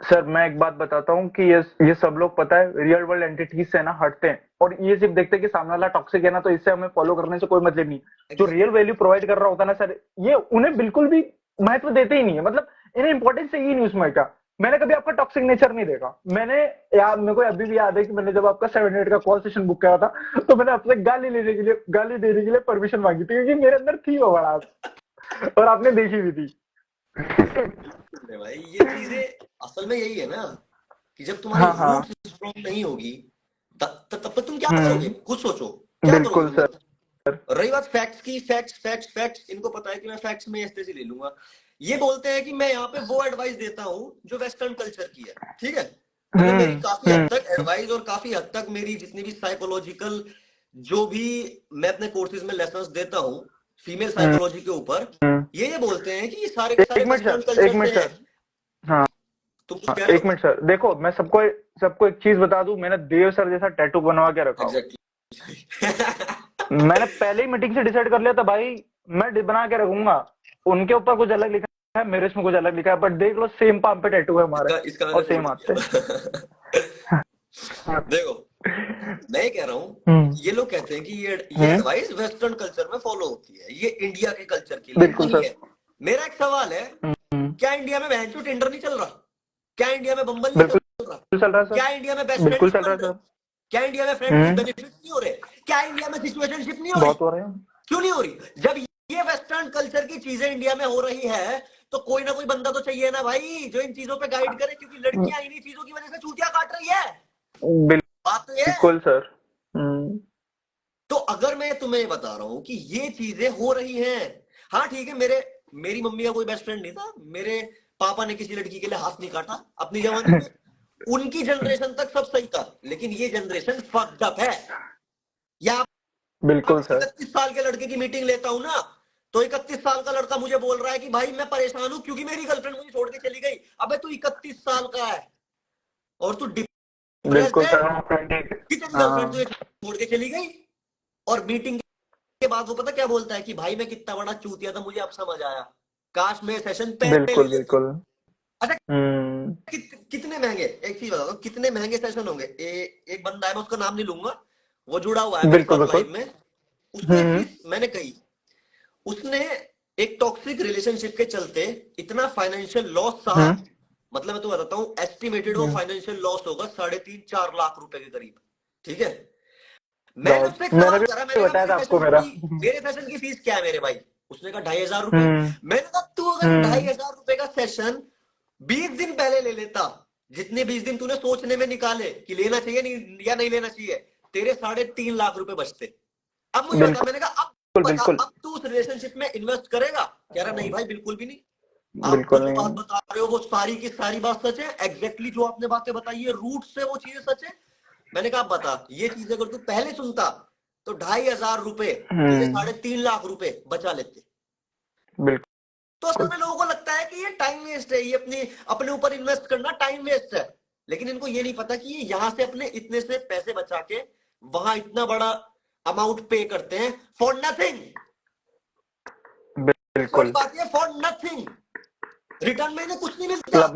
S2: सर, मैं एक बात बताता हूँ कि ये सब लोग पता है रियल वर्ल्ड एंटिटीज से ना हटते हैं, और ये सिर्फ देखते हैं कि सामने वाला टॉक्सिक है ना, तो इससे हमें फॉलो करने से कोई मतलब नहीं। जो
S1: एग्जैक्ट
S2: रियल वैल्यू प्रोवाइड कर रहा होता है ना सर, ये उन्हें बिल्कुल भी महत्व देते ही नहीं है, मतलब इन्हें इंपॉर्टेंस चाहिए नहीं उसमें का। मैंने कभी आपका टॉक्सिक नेचर नहीं देखा। मेरे को अभी भी याद है कि मैंने जब आपका 700 का कॉल सेशन बुक करा था, तो मैंने आपसे गाली देने के लिए परमिशन मांगी थी, क्योंकि मेरे अंदर थी वो बड़ा, और आपने देखी भी थी।
S1: भाई, ये चीजें असल में यही है ना, कि जब तुम्हारी
S2: हाँ हाँ।
S1: रूट स्ट्रॉन्ग नहीं होगी, तब तक तुम क्या करोगे,
S2: हम्म
S1: खुद सोचो। क्या करोगे
S2: बिल्कुल
S1: तुम
S2: सर।
S1: बताओ? रही बात फैक्ट्स की, फैक्ट्स फैक्ट्स फैक्ट्स, इनको पता है कि मैं फैक्ट्स में ऐसे से ले लूंगा। ये बोलते हैं कि मैं यहाँ पे वो एडवाइस देता हूँ जो वेस्टर्न कल्चर की है, ठीक है। मतलब मेरी काफी हद तक एडवाइस और काफी हद तक मेरी जितनी भी साइकोलॉजिकल जो भी मैं अपने कोर्सेज में लेसन्स देता हूँ फीमेल साइकोलॉजी के ऊपर, ये बोलते हैं कि ये सारे के सारे
S2: एक मिनट
S1: वेस्टर्न
S2: सर, एक
S1: कल्चर
S2: मिनट
S1: से हैं।
S2: सर, हाँ
S1: तुम कुछ कह रहे
S2: एक
S1: हो?
S2: मिनट सर, देखो मैं सबको सबको एक चीज बता दूं, मैंने देव सर जैसा टैटू बनवा के रखा हो।
S1: एग्जैक्टली।
S2: मैंने पहले ही मीटिंग से डिसाइड कर लिया था भाई, मैं बना के रखूंगा। उनके ऊपर कुछ अलग लिखा है, मेरे इसमें कुछ अलग लिखा है, बट देख लो सेम पाम पे टैटू है हमारे,
S1: इसका
S2: और
S1: मैंने
S2: सेम
S1: फोटो
S2: हाथ पे।
S1: किया। देखो, मैं ये कह रहा हूँ, ये लोग कहते हैं कि ये एडवाइस वेस्टर्न कल्चर में फॉलो होती है, ये इंडिया के कल्चर के लिए
S2: बिल्कुल
S1: नहीं
S2: सर।
S1: है। मेरा एक सवाल है, क्या इंडिया में बहन टिंडर नहीं चल रहा? क्या इंडिया में बम्बल नहीं
S2: बिल्कुल
S1: चल रहा?
S2: चल रहा है सर,
S1: क्या इंडिया में बेस्ट फ्रेंड
S2: बिल्कुल
S1: नहीं
S2: चल रहा
S1: बन
S2: है
S1: रहे?
S2: सर।
S1: क्या इंडिया में फ्रेंड की बेनिफिट नहीं हो रहे? क्या इंडिया में सिचुएशनशिप नहीं हो रही?
S2: बहुत हो रहे हैं।
S1: क्यों नहीं हो रही? जब ये वेस्टर्न कल्चर की चीजें इंडिया में हो रही है तो कोई ना कोई बंदा तो चाहिए ना भाई जो इन चीजों पे गाइड करे, क्योंकि लड़कियां इन्हीं चीजों की वजह से चूतियां काट रही है। बात तो ये है।
S2: बिल्कुल सर।
S1: तो अगर मैं तुम्हें बता रहा हूं कि ये चीजें हो रही हैं, हाँ ठीक है, मेरी मम्मी का कोई बेस्ट फ्रेंड नहीं था, मेरे पापा ने किसी लड़की के लिए हाथ नहीं काटा अपनी जवानी में, उनकी जनरेशन तक सब सही था, लेकिन ये जनरेशन फक्ड अप है। या
S2: बिल्कुल सर।
S1: 31 साल के लड़के की मीटिंग लेता हूं ना, तो 31 साल का लड़का मुझे बोल रहा है कि भाई मैं परेशान हूं क्योंकि मेरी गर्लफ्रेंड मुझे छोड़ के चली गई। अबे तू 31 साल का है और तू डिप्रेस्ड
S2: बिल्कुल
S1: है
S2: सर।
S1: कि तेरी गर्लफ्रेंड तुझे
S2: हाँ
S1: छोड़ के चली गई। और मीटिंग के बाद वो पता क्या बोलता है कि भाई मैं कितना बड़ा चूतिया था, मुझे अब समझ आया, काश मैं सेशन पहले ले
S2: बिल्कुल
S1: लेता।
S2: बिल्कुल।
S1: अच्छा,
S2: हम्म।
S1: कितने महंगे, एक चीज बताता हूँ, कितने महंगे सेशन होंगे। एक बंदा है, मैं उसका नाम नहीं लूंगा, वो जुड़ा हुआ है मेरे
S2: बिल्कुल
S1: साथ
S2: बिल्कुल।
S1: लाइव में। उसको एक चीज मैंने कही, उसने एक टॉक्सिक रिलेशनशिप के चलते इतना फाइनेंशियल लॉस सहा। मतलब मैं तुम्हें बताता हूँ, एस्टिमेटेड वो फाइनेंशियल लॉस होगा 3.5-4 लाख रुपए के करीब, ठीक है। मैंने उससे एक
S2: मैंने
S1: सवाल
S2: भी
S1: करा, मैंने कहा
S2: बताया था आपको मेरा।
S1: मेरे सेशन की फीस क्या है मेरे भाई? उसने कहा 2,500 रुपए। मैंने कहा तू अगर 2,500 रुपए का सेशन 20 दिन पहले ले लेता, जितने 20 दिन तूने सोचने में निकाले कि लेना चाहिए नहीं या नहीं लेना चाहिए, तेरे 3.5 लाख रुपए बचते। अब मुझे बता, मैंने कहा अब बता,
S2: बिल्कुल
S1: अब तू उस रिलेशनशिप में इन्वेस्ट करेगा? कह रहा नहीं भाई बिल्कुल भी नहीं। आप
S2: बिल्कुल
S1: जो बात
S2: नहीं।
S1: बता रहे हो वो सारी की सारी बात सच है, एग्जैक्टली जो आपने बातें बताई है रूट से वो चीजें सच है। मैंने कहा बता, ये चीजें अगर तू पहले सुनता तो 2,500 रुपए तेरे 3.5 लाख रुपए बचा लेते।
S2: बिल्कुल।
S1: तो असल में लोगों को लगता है कि ये टाइम वेस्ट है, ये अपने ऊपर इन्वेस्ट करना टाइम वेस्ट है, लेकिन इनको ये नहीं पता कि ये यहां से अपने इतने से पैसे बचा के वहां इतना बड़ा अमाउंट पे करते हैं फॉर नथिंग। सबसे बड़ी
S2: बिल्कुल।
S1: बात ये, फॉर नथिंग, रिटर्न में इन्हें कुछ नहीं मिलता।
S2: क्लब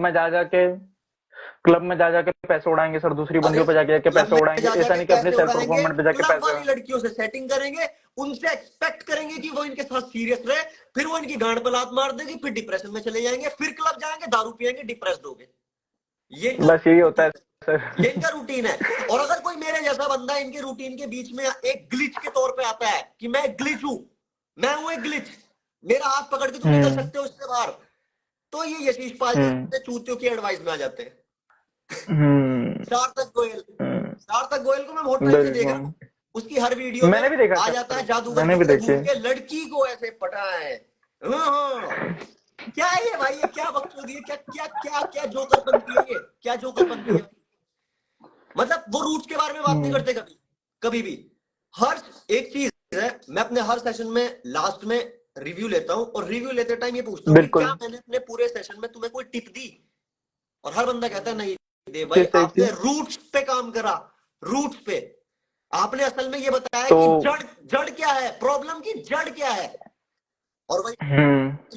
S2: में जा जाके पैसे उड़ाएंगे सर, दूसरी
S1: अरे
S2: बंदियों पे जाके
S1: क्लब
S2: पैसे
S1: में
S2: उड़ाएंगे,
S1: जा
S2: ऐसा
S1: जाके
S2: नहीं कि अपने
S1: पैसे
S2: सेल्फ
S1: उड़ाएंगे,
S2: परफॉर्मेंस पे जाके
S1: क्लब
S2: पैसे।
S1: वाली लड़कियों से सेटिंग करेंगे, उनसे एक्सपेक्ट करेंगे कि वो इनके साथ सीरियस रहे, फिर वो इनकी गांड पे लात मार देगी, फिर डिप्रेशन में चले जाएंगे, फिर क्लब जाएंगे, दारू पिएंगे, डिप्रेस्ड हो गए। ये इनका
S2: बस यही होता है
S1: रूटीन
S2: सर।
S1: है, ये इनका रूटीन है। और अगर कोई मेरे जैसा बंदा इनके रूटीन के बीच में एक ग्लिच के तौर पे आता है कि मैं ग्लिच हूं, मैं हूं एक ग्लिच, मेरा हाथ पकड़ के तुम निकल सकते हो इससे बाहर, तो ये यशीश पाल जैसे चूतियों की एडवाइस में आ जाते हैं। सार्थक गोयल, सार्थक गोयल को मैं बहुत टाइम से देख रहा
S2: बिल्कुल।
S1: हूँ, उसकी हर वीडियो में
S2: मैंने भी देखा
S1: आ जाता है
S2: सर,
S1: जादूगर
S2: मैंने
S1: की
S2: भी
S1: तरह
S2: देखे।
S1: घूम के लड़की को ऐसे पटाए। क्या है ये भाई, ये क्या बकचोदी है, क्या क्या क्या क्या जोकर बनती है, ये क्या जोकर बनती है? मतलब वो रूट्स के बारे में बात नहीं करते कभी, कभी भी। हर एक चीज है, मैं अपने हर सेशन में लास्ट में रिव्यू लेता हूं, और रिव्यू लेते टाइम ये पूछता हूँ कि क्या
S2: बिल्कुल।
S1: मैंने अपने पूरे सेशन में तुम्हें कोई टिप दी? और हर बंदा कहता है नहीं दे भाई,
S2: किस टाइप की?
S1: आपने रूट्स पे काम करा, रूट्स पे। आपने असल में ये बताया
S2: तो
S1: कि जड़ जड़ क्या है, प्रॉब्लम की जड़ क्या है। और भाई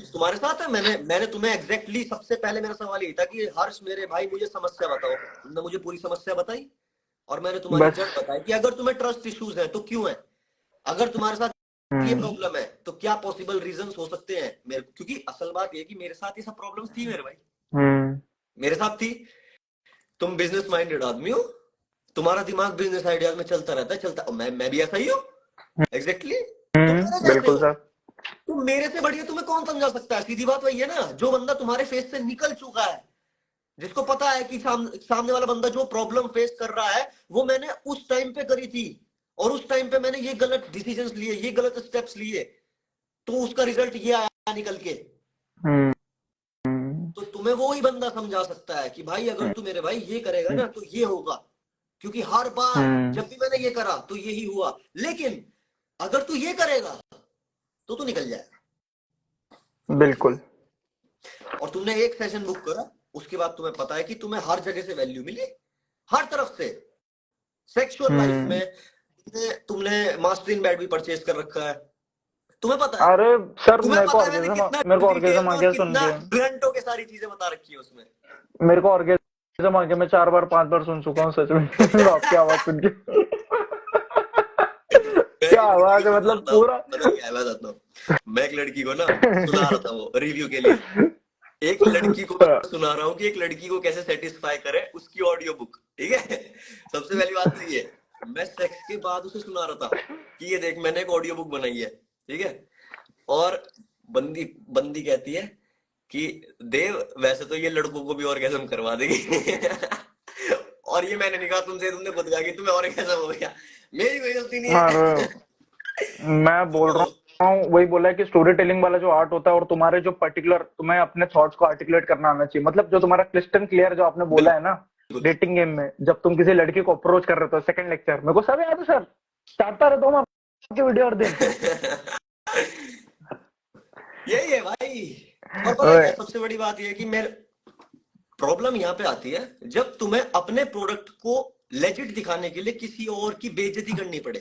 S1: तुम्हारे साथ है, मैंने मैंने तुम्हें एग्जैक्टली सबसे पहले मेरा सवाल यही था कि हर्ष मेरे भाई मुझे समस्या बताओ, तुमने मुझे पूरी समस्या बताई, और मैंने तुम्हारी
S2: बस।
S1: जड़ बताई कि अगर तुम्हें ट्रस्ट इश्यूज है तो क्यों है, अगर तुम्हारे साथ ये प्रॉब्लम है तो क्या पॉसिबल रीजंस हो सकते हैं मेरे, क्योंकि असल बात ये कि मेरे साथ ये सब प्रॉब्लम्स थी मेरे भाई, मेरे साथ थी। तुम बिजनेस माइंडेड आदमी हो, तुम्हारा दिमाग बिजनेस आइडियाज में चलता रहता है, चलता, मैं भी ऐसा ही हूँ एग्जैक्टली, तुम मेरे जैसे
S2: बिल्कुल
S1: हो।
S2: सर।
S1: तुम मेरे से बढ़िया तुम्हें कौन समझा सकता है? सीधी बात वही है ना, जो बंदा तुम्हारे फेस से निकल चुका है, जिसको पता है कि सामने वाला बंदा जो प्रॉब्लम फेस कर रहा है वो मैंने उस टाइम पे करी थी, और उस टाइम पे मैंने ये गलत डिसीजंस लिए, ये गलत स्टेप्स लिए, तो उसका रिजल्ट ये आया निकल के। तुम्हें वो ही बंदा समझा सकता है कि भाई अगर तू मेरे भाई ये करेगा ना तो ये होगा, क्योंकि हर बार जब भी मैंने ये करा तो यही हुआ, लेकिन अगर तू ये करेगा तो तू निकल जाएगा।
S2: बिल्कुल।
S1: और तुमने एक सेशन बुक करा, उसके बाद तुम्हें पता है कि तुम्हें हर जगह से वैल्यू मिली, हर तरफ से। सेक्सुअल लाइफ में तुमने मास्टर इन बेड भी परचेज कर रखा है, तुम्हें पता है।
S2: अरे सर
S1: तुम्हें
S2: मेरे को
S1: पता है मैंने कितना
S2: ऑर्गेजम आ
S1: डिटेल
S2: गया
S1: और
S2: सुन
S1: कितना
S2: के।
S1: ब्लंट होके सारी चीजें बता रखी है उसमें।
S2: मेरे को ऑर्गेजम आ गया, मैं 4 बार 5 बार सुन चुका हूँ सच में आपकी आवाज सुन के।
S1: मैं
S2: क्या
S1: एक लड़की
S2: आवाज
S1: को
S2: है,
S1: सुना
S2: मतलब
S1: रहा था,
S2: पूरा।
S1: पता क्या है, मैं बताता हूँ। मैं एक लड़की को ना सुना रहा था वो रिव्यू के लिए। एक लड़की को मैं सुना रहा हूँ कि एक लड़की को कैसे सेटिस्फाई करे, उसकी ऑडियो बुक, ठीक है। सबसे पहली बात तो ये, मैं सेक्स के बाद उसे सुना रहा था कि ये देख मैंने एक ऑडियो बुक बनाई है, ठीक है। और बंदी बंदी कहती है कि देव वैसे तो ये लड़कों को भी ऑर्गेज्म करवा देगी। और ये मैंने नहीं कहा तुमसे, तुमने खुद कहा कि तुम्हें ऑर्गेज्म हो गया, मेरी कोई गलती नहीं है।
S2: मैं बोल रहा हूँ, वही बोला है कि स्टोरी टेलिंग वाला जो आर्ट होता है, और तुम्हारे जो पर्टिकुलर तुम्हें अपने थॉट्स को आर्टिकुलेट करना आना चाहिए, मतलब जो तुम्हारा क्रिस्टल क्लियर जो आपने बोला है ना डेटिंग गेम में, जब तुम किसी लड़की को अप्रोच कर रहे हो, सेकंड लेक्चर मेरे को सब याद है सर, चाहता रहता हूँ आपकी वीडियो हर दिन।
S1: यही है भाई। और पता है क्या सबसे बड़ी बात यह है कि मेरे प्रॉब्लम यहाँ पे आती है जब तुम्हें अपने प्रोडक्ट को लेजिट दिखाने के लिए किसी और की बेइज्जती करनी पड़े,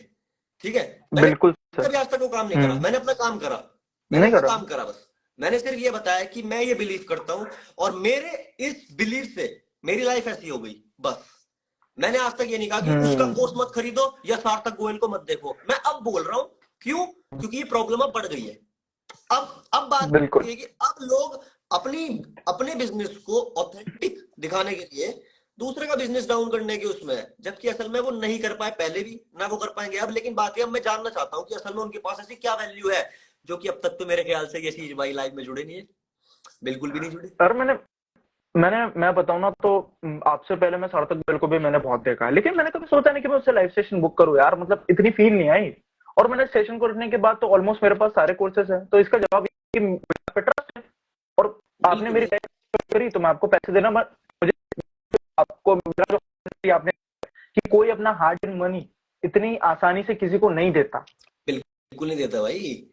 S1: ठीक है। मैंने
S2: बिल्कुल सर।
S1: कभी आज तक वो काम नहीं करा, मैंने अपना काम करा, मैंने
S2: नहीं
S1: अपना
S2: करा।
S1: काम करा, बस मैंने सिर्फ ये बताया कि मैं ये बिलीव करता हूं और मेरे इस बिलीव से मेरी लाइफ ऐसी हो गई, बस। मैंने आज तक ये नहीं कहा कि उसका कोर्स मत खरीदो या सार्थक गोयल को मत देखो। मैं अब बोल रहा हूं क्यों, क्योंकि ये प्रॉब्लम अब बढ़ गई है। अब बात
S2: बिल्कुल।
S1: ये है कि अब लोग अपनी अपने बिजनेस को ऑथेंटिक दिखाने के लिए दूसरे का बिजनेस डाउन करने के उसमें है, जबकि असल में वो नहीं कर पाए पहले भी, ना वो कर पाएंगे अब। लेकिन बात ये, अब मैं जानना चाहता हूँ कि असल में उनके पास ऐसी क्या वैल्यू है जो कि अब तक तो मेरे ख्याल से ये चीज भाई लाइफ में जुड़े नहीं है, बिल्कुल भी नहीं जुड़े।
S2: सर मैं बताऊं ना तो आपसे पहले मैं सार्थक गोयल को भी मैंने बहुत देखा है, लेकिन मैंने कभी सोचा नहीं कि मैं उससे लाइव सेशन बुक करूं यार, मतलब इतनी फील नहीं आई। और मैंने सेशन करने के बाद तो ऑलमोस्ट मेरे पास सारे कोर्सेज हैं, तो इसका जवाब ये कि मेरा पे ट्रस्ट है। और आपने मेरी करी तो मैं आपको पैसे देना, मुझे आपको मेरा जो आपने कि कोई अपना हार्ड एंड मनी इतनी आसानी से किसी को नहीं देता,
S1: बिल्कुल नहीं देता भाई।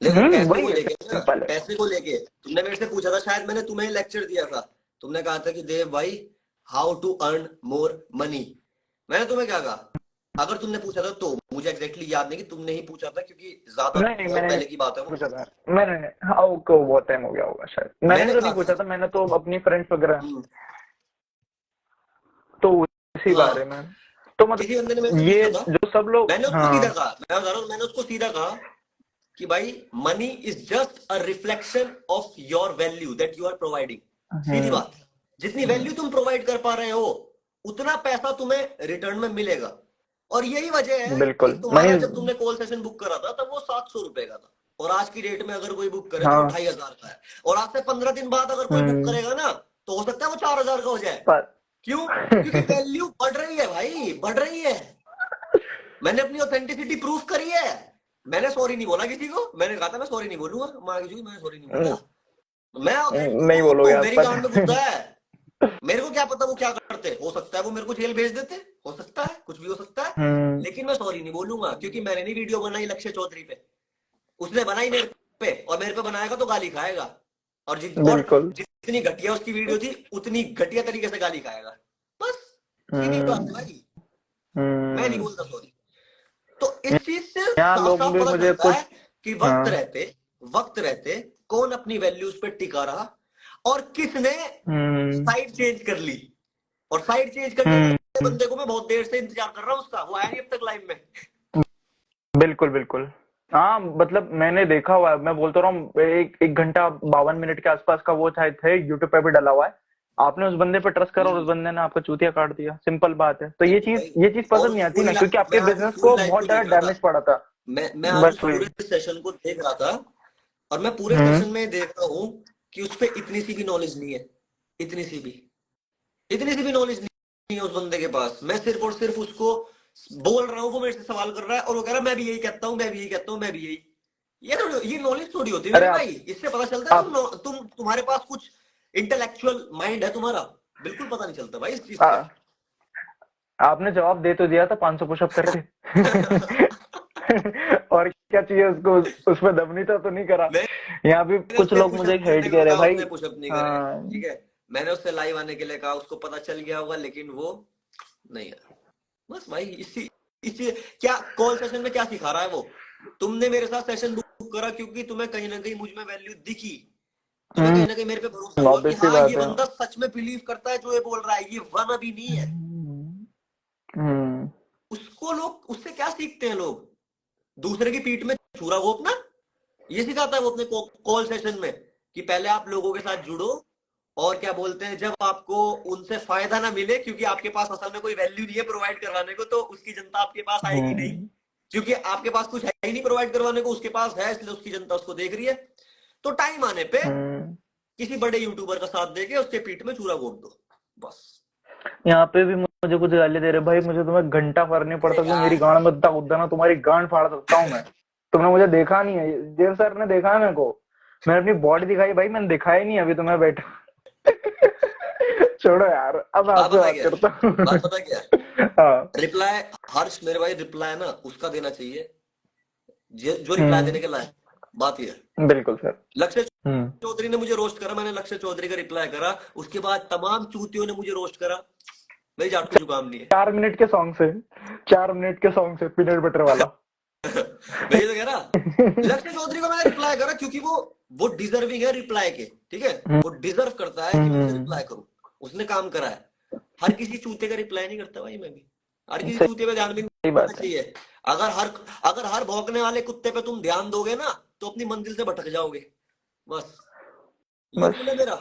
S1: लेकिन पैसे को लेके ना,
S2: सिंपल है।
S1: पैसे को लेके तुमने मेरे से पूछा था, शायद मैंने तुम्हें लेक्चर दिया था, तुमने कहा था कि देव भाई how to earn more money. मैंने तुम्हें क्या कहा, अगर तुमने पूछा था तो मुझे एग्जैक्टली याद नहीं कि तुमने ही पूछा था, क्योंकि ज्यादा
S2: नहीं
S1: बहुत
S2: मैंने
S1: पहले की बात है वो।
S2: पूछा था, मैंने हाँ ओके बहुत टाइम हो गया होगा शायद, मैंने तो नहीं पूछा था, मैंने तो अपनी फ्रेंड्स वगैरह तो इसी बारे में। तो
S1: किसी बंदे ने मेरे
S2: मतलब
S1: से
S2: ये
S1: पूछा था,
S2: जो सब लोग,
S1: मैंने उसको सीधा कहा, मैं बता रहा हूँ, मैंने उसको सीधा कहा कि भाई money is just a reflection of your value that you are providing. सीधी बात, जितनी वैल्यू तुम प्रोवाइड कर पा रहे हो उतना पैसा तुम्हें रिटर्न में मिलेगा। और यही वजह है कि तुम्हारा जब तुमने कॉल सेशन बुक करा था तब वो 700 रुपए का था, और आज की डेट में अगर कोई बुक करे तो वो 2500 का है। और आज से 15 दिन बाद अगर कोई बुक करेगा ना तो हो सकता है वो 4000 का हो जाए। क्यों? क्योंकि वैल्यू बढ़ रही है भाई, बढ़ रही है। मैंने अपनी ऑथेंटिसिटी प्रूफ करी है। मैंने सॉरी नहीं बोला किसी को, मैंने कहा था मैं सॉरी नहीं बोलूंगा, मैं सॉरी नहीं बोला। मैं
S2: नहीं बोलोगे,
S1: मेरी गांड में गुद्दा है। मेरे को क्या पता वो क्या करते, हो सकता है वो मेरे को जेल भेज देते, हो सकता है कुछ भी हो सकता है, लेकिन मैं सॉरी नहीं बोलूंगा, क्योंकि मैंने नहीं वीडियो बनाई लक्ष्य चौधरी पे, उसने बनाई मेरे पे, और मेरे पे बनाएगा तो गाली खाएगा। और जितनी घटिया उसकी वीडियो थी उतनी घटिया तरीके से गाली खाएगा, बस सीधी बात है भाई। मैं नहीं बोलता सॉरी। तो इस चीज से साफ
S2: लोग
S1: साफ
S2: भी
S1: पता
S2: मुझे
S1: चलता
S2: कुछ
S1: है कि वक्त रहते कौन अपनी वैल्यूज पे टिका रहा और किसने साइड चेंज कर ली। और साइड चेंज करने वाले बंदे को मैं बहुत देर से इंतजार कर रहा हूँ, उसका वो आया नहीं अब तक लाइव में।
S2: बिल्कुल बिल्कुल। हाँ मतलब मैंने देखा हुआ है, मैं बोलता रहा हूँ, एक घंटा 52 मिनट के आसपास का वो शायद थे, यूट्यूब पे भी डाला हुआ है। आपने उस बंदे पे ट्रस्ट करा और उस बंदे ने आपका चूतिया काट दिया, सिंपल बात है। तो ये चीज
S1: और
S2: पसंद
S1: उस
S2: नहीं आती
S1: पूरी
S2: ना, क्योंकि
S1: मैं
S2: आपके
S1: आज उस
S2: बिजनेस
S1: पूरी
S2: को
S1: लाइव
S2: बहुत
S1: को
S2: ज्यादा
S1: देख रहा था,
S2: डैमेज पड़ा था।
S1: मैं आज उस
S2: बस वही।
S1: पूरे सेशन को देख रहा था, और मैं पूरे सेशन में देख रहा हूँ कि उस पर इतनी सी भी नॉलेज नहीं है, इतनी सी भी नॉलेज नहीं है उस बंदे के पास। मैं सिर्फ और सिर्फ उसको बोल रहा हूँ, वो मेरे से सवाल कर रहा है और वो कह रहा है मैं भी यही कहता हूँ, मैं भी यही कहता हूँ, मैं भी यही। ये नॉलेज थोड़ी होती है मेरे भाई। इससे पता चलता है तुम्हारे पास कुछ इंटेलेक्चुअल माइंड है तुम्हारा, बिल्कुल पता नहीं चलता भाई इस चीज
S2: आ,
S1: से।
S2: आपने जवाब दे तो दिया था 500 पुशअप करके। और क्या चाहिए उसको, उसमें दमनीता तो नहीं करा।
S1: मैंने
S2: यहाँ भी कुछ
S1: उससे
S2: लोग मुझे
S1: पुशअप
S2: हेट
S1: करने
S2: कह
S1: को
S2: रहे
S1: कहा,
S2: हैं भाई।
S1: उसने पुशअप नहीं करे,
S2: हाँ।
S1: ठीक है। मैंने उससे लाइव आने के लिए कहा, उसको पता चल गया होगा, लेकिन वो नहीं आया। बस भाई इसी क्या कॉल सेशन में क्या सिखा रहा है वो? तुमने मेरे साथ सेशन बुक करा क्योंकि तुम्हें कहीं ना कहीं मुझ में वैल्यू दिखी, तुम्हें कहीं ना कहीं मेरे पे भरोसा हुआ कि
S2: ऑब्वियस सी
S1: हाँ ये
S2: बात है।
S1: बंदा सच में बिलीव करता है जो ये बोल रहा है, ये वन अभी नहीं है।
S2: हम्म।
S1: उसको लोग उससे क्या सीखते हैं लोग? दूसरे की पीठ में छुरा घोंपना, ये सिखाता है वो अपने कॉल सेशन में, कि पहले आप लोगों के साथ जुड़ो, और क्या बोलते हैं, जब आपको उनसे फायदा ना मिले क्योंकि आपके पास असल में कोई वैल्यू नहीं है प्रोवाइड करवाने को, तो उसकी जनता आपके पास आएगी नहीं, क्योंकि आपके पास कुछ है ही नहीं प्रोवाइड करवाने को, उसके पास है इसलिए उसकी जनता उसको देख रही है। तो टाइम आने पे किसी बड़े यूट्यूबर का साथ देके उसके पीठ में चूरा घोंप दो, बस।
S2: यहाँ पे भी मुझे कुछ गाली दे रहे भाई, मुझे तुम्हें घंटा फर्क नहीं
S1: अरे
S2: पड़ता, तुम मेरी
S1: यार,
S2: गांड में उद्दा ना, तुम्हारी गांड फाड़ सकता हूँ मैं। तुमने मुझे देखा नहीं है, देव सर ने देखा है मेरे को, मैंने अपनी बॉडी दिखाई भाई, मैंने दिखाया नहीं अभी तुम्हें बैठा। छोड़ो यार, अब
S1: बात
S2: आपसे
S1: पता
S2: बात
S1: क्या है,
S2: करता हूँ।
S1: बात पता क्या है,
S2: हाँ।
S1: रिप्लाई, हर्ष मेरे भाई रिप्लाई ना उसका देना चाहिए जो रिप्लाई देने के
S2: हम्म।
S1: लायक। बात ये है,
S2: बिल्कुल सर।
S1: लक्ष्य
S2: हम्म।
S1: चौधरी ने मुझे रोस्ट करा, मैंने लक्ष्य चौधरी का रिप्लाई करा, उसके बाद तमाम चूतियों ने मुझे रोस्ट करा, मेरी जाट को जुकाम नहीं
S2: 4 मिनट के सॉन्ग से, 4 मिनट के सॉन्ग से पीनट बटर वाला।
S1: है। मैं ये तो कह रहा, लक्ष्य चौधरी को मैंने रिप्लाई करा क्योंकि वो डिजर्विंग है रिप्लाई के, ठीक है, वो डिजर्व करता है कि मैं उसे रिप्लाई करूं, उसने काम करा है। हर किसी चूते का रिप्लाई नहीं करता भाई मैं भी, हर किसी
S2: सही
S1: चूते पे ध्यान भी नहीं देना
S2: बात है।
S1: चाहिए। अगर हर भौंकने वाले कुत्ते पे तुम ध्यान दोगे ना, तो अपनी मंजिल से भटक जाओगे, बस। ये
S2: बस।
S1: रूल है मेरा।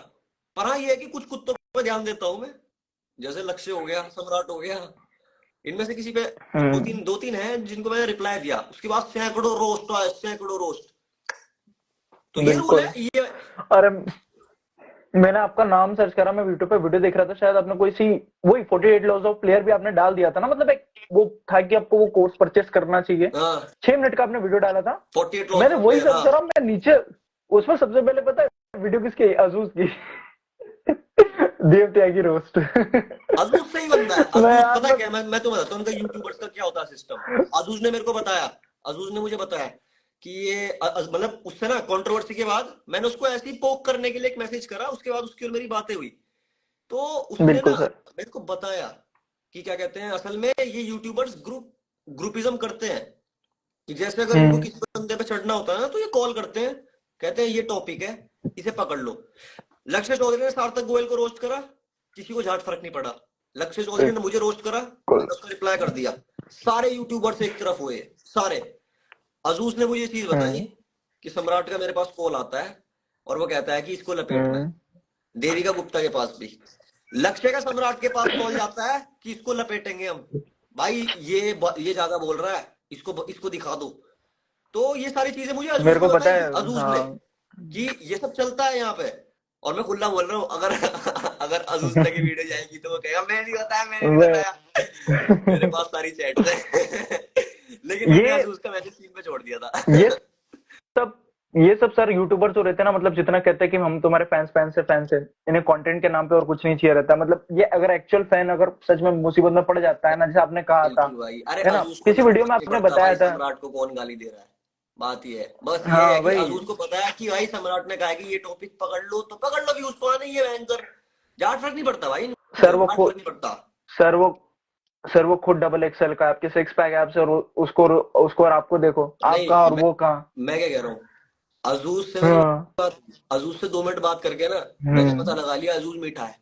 S1: पर हाँ ये है कि कुछ कुत्तों पे ध्यान देता हूं मैं, जैसे लक्ष्य हो गया, सम्राट हो गया, इनमें से किसी पे दो तीन है जिनको मैंने रिप्लाई दिया, उसके बाद सैकड़ों रोस्ट आए, सैकड़ों रोस्ट। तो ये रूल
S2: बिल्कुल।
S1: है ये।
S2: अरे मैंने आपका नाम सर्च करा, मैं यूट्यूब पे वीडियो देख रहा था, शायद आपने कोई सी वही 48 लॉज ऑफ प्लेयर भी आपने डाल दिया था ना, मतलब एक वो था कि आपको वो कोर्स परचेस करना चाहिए।
S1: हाँ,
S2: 6 मिनट का आपने वीडियो डाला था,
S1: 48 लॉस
S2: मैंने
S1: ऑफ
S2: वही
S1: प्लेयर,
S2: सर्च
S1: हाँ।
S2: करा, मैं नीचे उसमें सबसे पहले पता है वीडियो किसकी, अजूज की। देव त्यागी रोस्ट।
S1: अजूज सही बंदा है,
S2: मैं
S1: अजूज
S2: यार
S1: पता है क्या, मैं तुम्हें बताता हूँ उनका यूट्यूबर्स का क्या होता है सिस्टम। अजूज ने मेरे को बताया, अजूज ने मुझे बताया कि ये मतलब उससे ना कंट्रोवर्सी के बाद मैंने उसको ऐसे ही पोक करने के लिए एक मैसेज करा, उसके बाद उसकी और मेरी बातें हुई, तो उसने
S2: बिल्कुल
S1: ना
S2: सर।
S1: मेरे को बताया कि क्या कहते हैं, असल में ये यूट्यूबर्स ग्रुपिज्म करते हैं, कि जैसे अगर इनको किसी बंदे पे चढ़ना होता है ना, तो ये कॉल करते हैं, कहते हैं ये टॉपिक है, इसे पकड़ लो। लक्ष्य चौधरी ने सार्थक गोयल को रोस्ट करा, किसी को झाट फर्क नहीं पड़ा। लक्ष्य चौधरी ने मुझे रोस्ट करा, मैंने उसको रिप्लाई कर दिया, सारे यूट्यूबर्स एक तरफ हुए, सारे। अजूज ने मुझे ये चीज बताई कि सम्राट का मेरे पास कॉल आता है और वो कहता है कि इसको लपेटना है, देविका गुप्ता के पास भी। लक्ष्य का सम्राट के पास कॉल जाता है कि इसको लपेटेंगे हम, भाई ये ज्यादा बोल रहा है, इसको दिखा दो। तो ये सारी चीजें मुझे अजूज
S2: मेरे
S1: ने
S2: को पता
S1: बताई,
S2: है।
S1: अजूज ने,
S2: हाँ।
S1: कि ये सब चलता है यहाँ पे। और मैं खुला बोल रहा हूँ, अगर अगर अजूज तक की वीडियो जाएगी तो वो कहेगा मैंने नहीं बताया, मैंने नहीं
S2: वे-
S1: बताया। मेरे पास सारी चैट्स है। लेकिन मैंने
S2: ये
S1: अजूज का मैसेज सीन पे छोड़ दिया था।
S2: ये सब ये सब सर यूट्यूबर जो रहते हैं ना, मतलब जितना कहते हैं कि हम तुम्हारे फैंस है, इन्हें कंटेंट के नाम पे और कुछ नहीं चाहिए रहता, मतलब ये अगर एक्चुअल फैन अगर सच में मुसीबत में पड़ जाता है ना, जैसे आपने कहा था,
S1: बिल्कुल भाई, अरे
S2: है ना,
S1: अजूज को
S2: किसी
S1: ना
S2: वीडियो में
S1: फर्क नहीं
S2: आपने
S1: पड़ता
S2: बताया
S1: भाई
S2: था।
S1: सम्राट को कौन गाली दे रहा है, बात ये है, बस ये
S2: हाँ
S1: है कि
S2: भाई।
S1: अजूज को पता है कि भाई सम्राट ने कहा है कि ये टॉपिक पकड़ लो, तो पकड़ लो, व्यूज तो आना ही है एंकर, जाट फर्क नहीं पड़ता भाई,
S2: सर वो
S1: जाट
S2: खुद
S1: फर्क नहीं पड़ता।
S2: सर वो सर वो खुद डबल एक्सएल का, आपके 6 पैक ऐप से, और उसको उसको और आपको देखो, आप कहाँ
S1: नहीं,
S2: और वो कहाँ।
S1: मैं क्या कह रहा हूँ, अजूज से मैंने
S2: हाँ।
S1: बात अजूज से 2 मिनट बात करके ना, मैंने पता
S2: हम्म।
S1: लगा लिया अजूज मीठा है,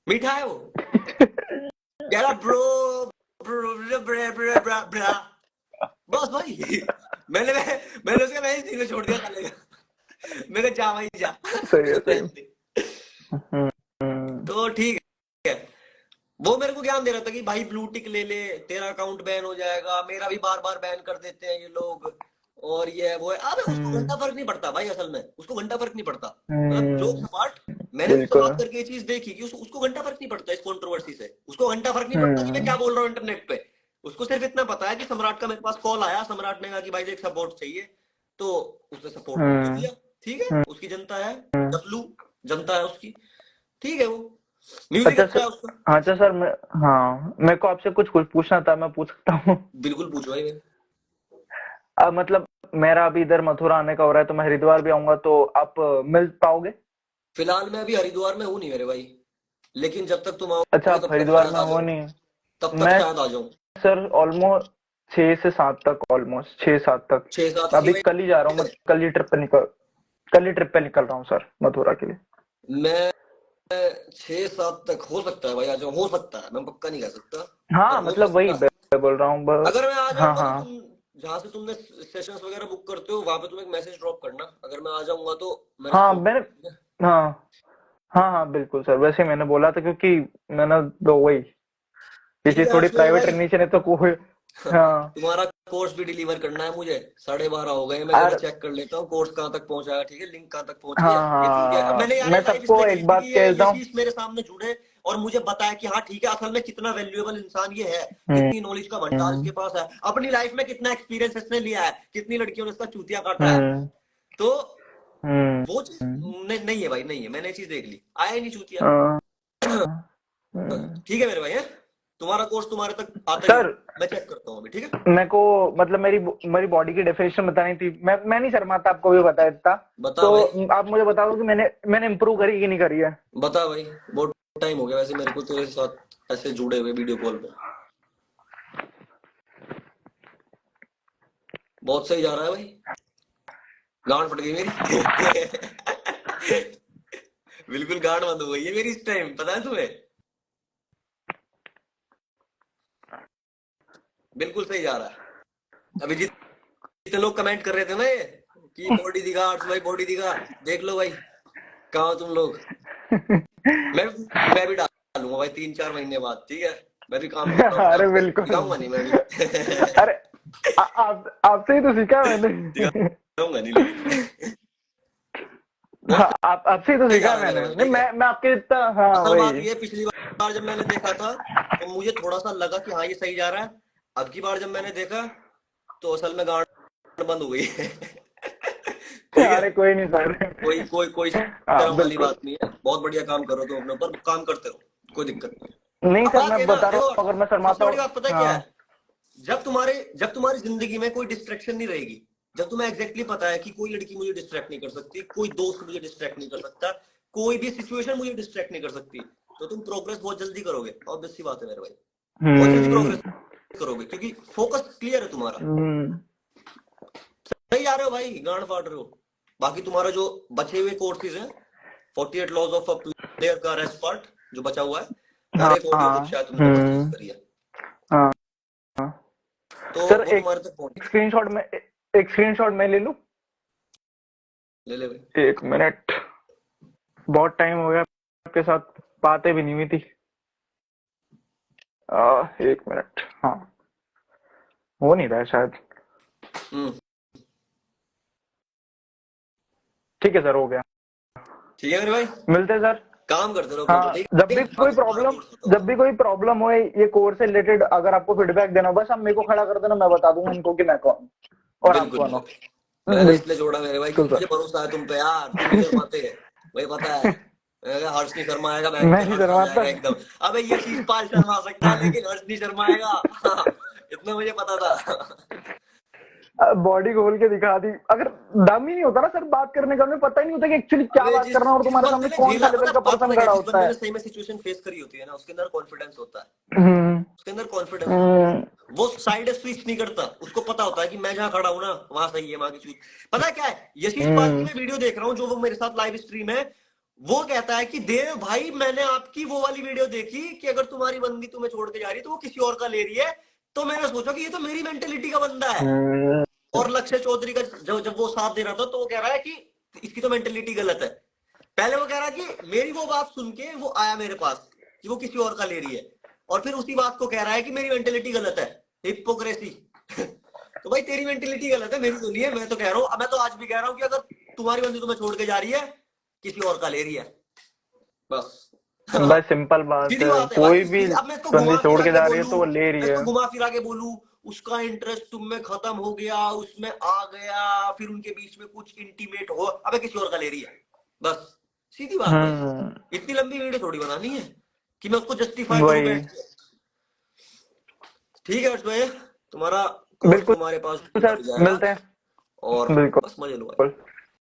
S1: मीठा है वो, कह रहा ब्रो ब्रो ब्रा ब्रा ब्रा ब्रा, बस भाई। मैंने उसका मैसेज सीधे छोड़ दिया साले का, मैंने जा भाई जा।
S2: सही है, सही है। हम्म।
S1: तो ठीक है, वो मेरे को ज्ञान दे रहा था कि भाई ब्लू टिक ले ले, तेरा अकाउंट बैन हो जाएगा, मेरा भी बार बार बैन कर देते हैं ये लोग, और ये है वो है। अबे उसको घंटा फर्क नहीं पड़ता भाई, असल में उसको घंटा फर्क नहीं पड़ता, मतलब जो स्मार्ट, मैंने उससे
S2: बिल्कुल।
S1: बात करके ये चीज देखी कि उसको घंटा फर्क नहीं पड़ता इस कंट्रोवर्सी से, उसको घंटा फर्क नहीं पड़ता कि मैं क्या बोल रहा हूँ इंटरनेट पे। उसको सिर्फ इतना पता है कि सम्राट का मेरे पास कॉल आया, सम्राट ने कहा कि भाई देख सपोर्ट चाहिए, तो उसने सपोर्ट मुझे दिया, ठीक है, उसकी जनता है, डब्लू जनता है उसकी। ठीक है, वो म्यूजिक
S2: अच्छा
S1: अच्छा है
S2: सर।
S1: उसका।
S2: हाँ, अच्छा सर, हाँ, मेरे को आपसे कुछ कुछ पूछना था, मैं पूछ सकता हूँ?
S1: बिल्कुल पूछो भाई।
S2: मतलब मेरा अभी इधर मथुरा आने का हो रहा है, तो मैं हरिद्वार भी आऊंगा, तो आप मिल पाओगे?
S1: फिलहाल मैं अभी हरिद्वार में हूँ नहीं मेरे भाई, लेकिन जब तक तुम
S2: अच्छा,
S1: आओगे
S2: आप
S1: तब तक
S2: हरिद्वार
S1: शायद
S2: में
S1: आ
S2: हो
S1: जाऊँ।
S2: नहीं?
S1: तब तक
S2: मैं
S1: शायद आ जाऊँ।
S2: सर ऑलमोस्ट 6 से 7 तक, ऑलमोस्ट 6-7 तक।
S1: 6-7 की
S2: अभी
S1: भाई।
S2: कल ही जा रहा हूँ मैं, कल ही ट्रिप पे निकल रहा हूँ सर, मथुरा के लिए।
S1: मैं 6-7 तक हो सकता है भाई आ जाऊँ, हो सकता है, मैं पक्का नहीं कह सकता,
S2: हाँ,
S1: पर हो
S2: मतलब वही
S1: सकता है।
S2: मैं बोल रहा हूँ
S1: अगर मैं आ
S2: हाँ
S1: जाऊंगा तो
S2: हाँ
S1: तुम जहाँ से तुमने सेशंस वगैरह बुक करते हो वहां पे तुम एक मैसेज ड्रॉप करना, अगर मैं आ जाऊंगा तो मेरे से
S2: हाँ,
S1: फोन।
S2: मैंने हाँ हाँ हाँ, बिल्कुल सर, वैसे ही मैंने बोला था, क्योंकि मैंने तो वही, ये
S1: ठीक
S2: चीज
S1: है
S2: थोड़ी
S1: हर्ष मेरे
S2: प्राइवेट
S1: भाई।
S2: रहनी चाहिए तो कोई। हाँ।
S1: तुम्हारा कोर्स भी डिलीवर करना है मुझे, 12:30 हो गए, मैं जरा
S2: और
S1: चेक कर लेता हूँ कोर्स कहाँ तक पहुंचा है, ठीक है, लिंक कहाँ तक पहुंची है,
S2: हाँ
S1: ये ठीक है। अब
S2: हाँ,
S1: मैंने यार ये
S2: मैं
S1: लाइव इसलिए
S2: सबको
S1: करी
S2: एक
S1: थी
S2: बात
S1: कि ये
S2: कहता हूँ।
S1: यशीश मेरे सामने जुड़े और मुझे बताया कि हाँ ठीक है, असल में कितना वैल्यूएबल इंसान ये है,
S2: हम्म
S1: कितनी नॉलेज का भंडार
S2: हम्म
S1: इसके पास है, अपनी लाइफ में कितना एक्सपीरियंस इसने लिया है, कितनी लड़कियों ने इसका चूतिया काटा है।
S2: हम्म
S1: तो
S2: हम्म
S1: वो चीज
S2: हम्म,
S1: नहीं है भाई, नहीं है, मैंने ये चीज देख ली, आया ही नहीं चूतिया।
S2: हाँ, हम्म।
S1: ठीक है मेरे भाई, है तुम्हारा कोर्स तुम्हारे तक आता ही
S2: सर,
S1: होगा, मैं चेक करता हूँ अभी, ठीक है।
S2: मेरे को मतलब मेरी मेरी बॉडी की डेफिनेशन बतानी थी। मैं नहीं शर्माता, आपको भी बता देता।
S1: बता भाई।
S2: तो आप मुझे बता दो कि मैंने इम्प्रूव करी कि नहीं करी है।
S1: बता भाई, बहुत टाइम हो गया वैसे मेरे को तेरे साथ ऐसे जुड़े हुए वीडियो कॉल पे, बहुत सही जा रहा है भाई, गांड फट गई मेरी। बिल्कुल गांड बंद हो गई है मेरी इस टाइम, पता है तुम्हें, बिल्कुल सही जा रहा है। अभी जितने लोग कमेंट कर रहे थे ना ये कि बॉडी दिखा हर्ष भाई, बॉडी दिखा, देख लो भाई कहाँ हो तुम लोग। मैं मैं भी डालूंगा भाई 3-4 महीने बाद, ठीक है, मैं भी काम करता हूँ अपने
S2: अरे
S1: आप पे,
S2: बिल्कुल।
S1: दिखाऊंगा नहीं मैं भी।
S2: अरे आप आपसे ही तो सीखा मैंने।
S1: दिखाऊंगा नहीं लेकिन। बहुत
S2: हाँ, आप आपसे ही तो
S1: सही जा
S2: सीखा
S1: रहा है मेरे
S2: मैंने,
S1: भाई,
S2: नहीं,
S1: ठीक है।
S2: मैं आपके इतना, हाँ
S1: असल बात
S2: वही।
S1: ये है, पिछली बार जब मैंने देखा था तो मुझे थोड़ा सा लगा कि हाँ ये सही जा रहा है, अब की बार जब मैंने देखा तो असल में गांड बंद हो गई है। ठीक है,
S2: अरे कोई नहीं सर।
S1: कोई कोई कोई
S2: हाँ
S1: शर्म वाली
S2: बिल्कुल।
S1: बात नहीं है, बहुत बढ़िया काम करो तुम अपने ऊपर, काम करते रहो, कोई दिक्कत नहीं है।
S2: नहीं
S1: अब
S2: सर,
S1: बात
S2: मैं
S1: ये ना
S2: बता रहा
S1: देखो,
S2: हूँ, अगर मैं
S1: सबसे
S2: शर्माता
S1: बड़ी
S2: हूँ।
S1: बात पता है क्या
S2: हाँ।
S1: है, जब तुम्हारी जिंदगी में कोई डिस्ट्रैक्शन नहीं रहेगी, जब तुम्हें एग्जैक्टली पता है कि कोई लड़की मुझे डिस्ट्रैक्ट नहीं कर सकती, कोई दोस्त मुझे डिस्ट्रैक्ट नहीं कर सकता, कोई भी सिचुएशन मुझे डिस्ट्रैक्ट नहीं कर सकती, तो तुम प्रोग्रेस बहुत जल्दी करोगे, ऑब्वियस सी बात है मेरे भाई, बहुत जल्दी
S2: हम्म
S1: प्रोग्रेस करोगे क्योंकि फोकस क्लियर है तुम्हारा,
S2: हम्म,
S1: सही आ रहे हो भाई, गांड फाड़ रहे हो। बाकी तुम्हारा जो बचे हुए कोर्सेज हैं, 48 लॉज ऑफ अ प्लेयर का रेस्ट पार्ट जो बचा हुआ है, और
S2: हाँ
S1: एक ऑडियो बुक
S2: हाँ,
S1: शायद तुमने परचेज करी है,
S2: हाँ हाँ।
S1: तो
S2: सर,
S1: वो
S2: एक
S1: तुम्हारे तक पहुंच।
S2: स्क्रीनशॉट में एक स्क्रीनशॉट मैं ले लूँ?
S1: ले ले भाई।
S2: 1 मिनट, बहुत टाइम हो गया आपके साथ, बातें भी नहीं हुई थी। 1 मिनट, हाँ, हो नहीं रहा है शायद।
S1: हम्म।
S2: ठीक है सर, हो गया।
S1: ठीक है मेरे भाई,
S2: मिलते हैं सर।
S1: काम करते रहो अपना, तो
S2: हाँ,
S1: ठीक
S2: जब
S1: है,
S2: भी कोई
S1: बाकी तुम्हारा
S2: प्रॉब्लम
S1: कोर्स बताऊंगा।
S2: जब भी कोई प्रॉब्लम हो ये कोर्स से रिलेटेड, अगर आपको फीडबैक देना हो, बस आप मेरे को खड़ा कर देना, मैं बता दूंगा इनको कि मैं कौन हूं और आप
S1: बिल्कुल
S2: कौन
S1: मेरे
S2: हो।
S1: भाई, मैंने इसलिए जोड़ा मेरे भाई
S2: बिल्कुल
S1: क्योंकि मुझे
S2: सर।
S1: भरोसा है तुम पे यार, तुम नहीं शर्माते, भाई पता है, मैंने कहा, हर्ष नहीं शर्माएगा, बैंक
S2: मैं
S1: पे
S2: नहीं
S1: हर्ष आ
S2: शर्माता।
S1: जाएगा एकदम। अबे ये शीशपाल शर्मा सकता है लेकिन हर्ष नहीं शर्माएगा। इतना मुझे पता था।
S2: बॉडी खोल के दिखा दी, अगर दम ही नहीं होता ना सर बात करने का, हमें पता ही नहीं होता कि एक्चुअली क्या
S1: अबे
S2: बात
S1: जिस
S2: करना है, और
S1: जिस
S2: तुम्हारे
S1: बंदे
S2: सामने
S1: ने
S2: कौन सा
S1: झेला,
S2: लेवल
S1: पता
S2: का
S1: बात
S2: पर्सन
S1: पता क्या,
S2: खड़ा
S1: जिस
S2: होता
S1: बंदे
S2: है।
S1: ने सही में सिचुएशन फेस करी होती है ना, उसके अंदर कॉन्फिडेंस होता है,
S2: हम्म
S1: उसके अंदर कॉन्फिडेंस होता है,
S2: हम्म
S1: वो साइड स्विच नहीं करता, उसको पता होता है कि मैं जहां खड़ा हूं ना वहां सही है, वहां की चीज। पता है क्या है, यशीश पाल की
S2: हम्म
S1: मैं वीडियो देख रहा हूँ जो वो मेरे साथ लाइव स्ट्रीम है, वो कहता है कि देव भाई मैंने आपकी वो वाली वीडियो देखी कि अगर तुम्हारी बंदी तुम्हें छोड़ के जा रही है तो वो किसी और का ले रही है, तो मैंने सोचा कि ये तो मेरी मेंटेलिटी का बंदा है।
S2: हम्म
S1: और लक्ष्य चौधरी का जब जब वो साथ दे रहा था तो वो कह रहा है कि इसकी तो मेंटेलिटी गलत है, पहले वो कह रहा कि मेरी वो बात सुन के वो आया मेरे पास कि वो किसी और का ले रही है, और फिर उसी बात को कह रहा है कि मेरी मेंटेलिटी गलत है, हिपोक्रेसी। तो भाई तेरी मेंटेलिटी गलत है, मेरी तो नहीं है, मैं तो कह रहा हूँ, मैं तो आज भी कह रहा हूँ कि अगर तुम्हारी बंदी तुम्हें छोड़ के जा रही है किसी और का ले रही है, बस।
S2: बस सिंपल बात
S1: सीधी
S2: है,
S1: बात है भाई,
S2: कोई भी
S1: अब मैं इसको
S2: बंदी
S1: घुमा
S2: छोड़
S1: फिरा
S2: के
S1: के
S2: जा रही है
S1: बोलूं,
S2: तो वो ले रही
S1: मैं
S2: है।
S1: इसको घुमा फिरा के बोलूं, उसका इंटरेस्ट तुम में खत्म हो गया, उसमें आ गया, फिर उनके बीच में कुछ इंटीमेट हो, अबे किसी और का ले रही है, बस सीधी बात है।
S2: हम्म,
S1: इतनी लंबी वीडियो थोड़ी बनानी है कि मैं उसको जस्टिफाई करूं
S2: वही
S1: बैठ के। ठीक है हर्ष भाई, तुम्हारा कोर्स
S2: बिल्कुल
S1: तुम्हारे पास
S2: सर,
S1: लग जाएगा
S2: मिलते हैं
S1: और बस मजे लो भाई।
S2: बिल्कुल।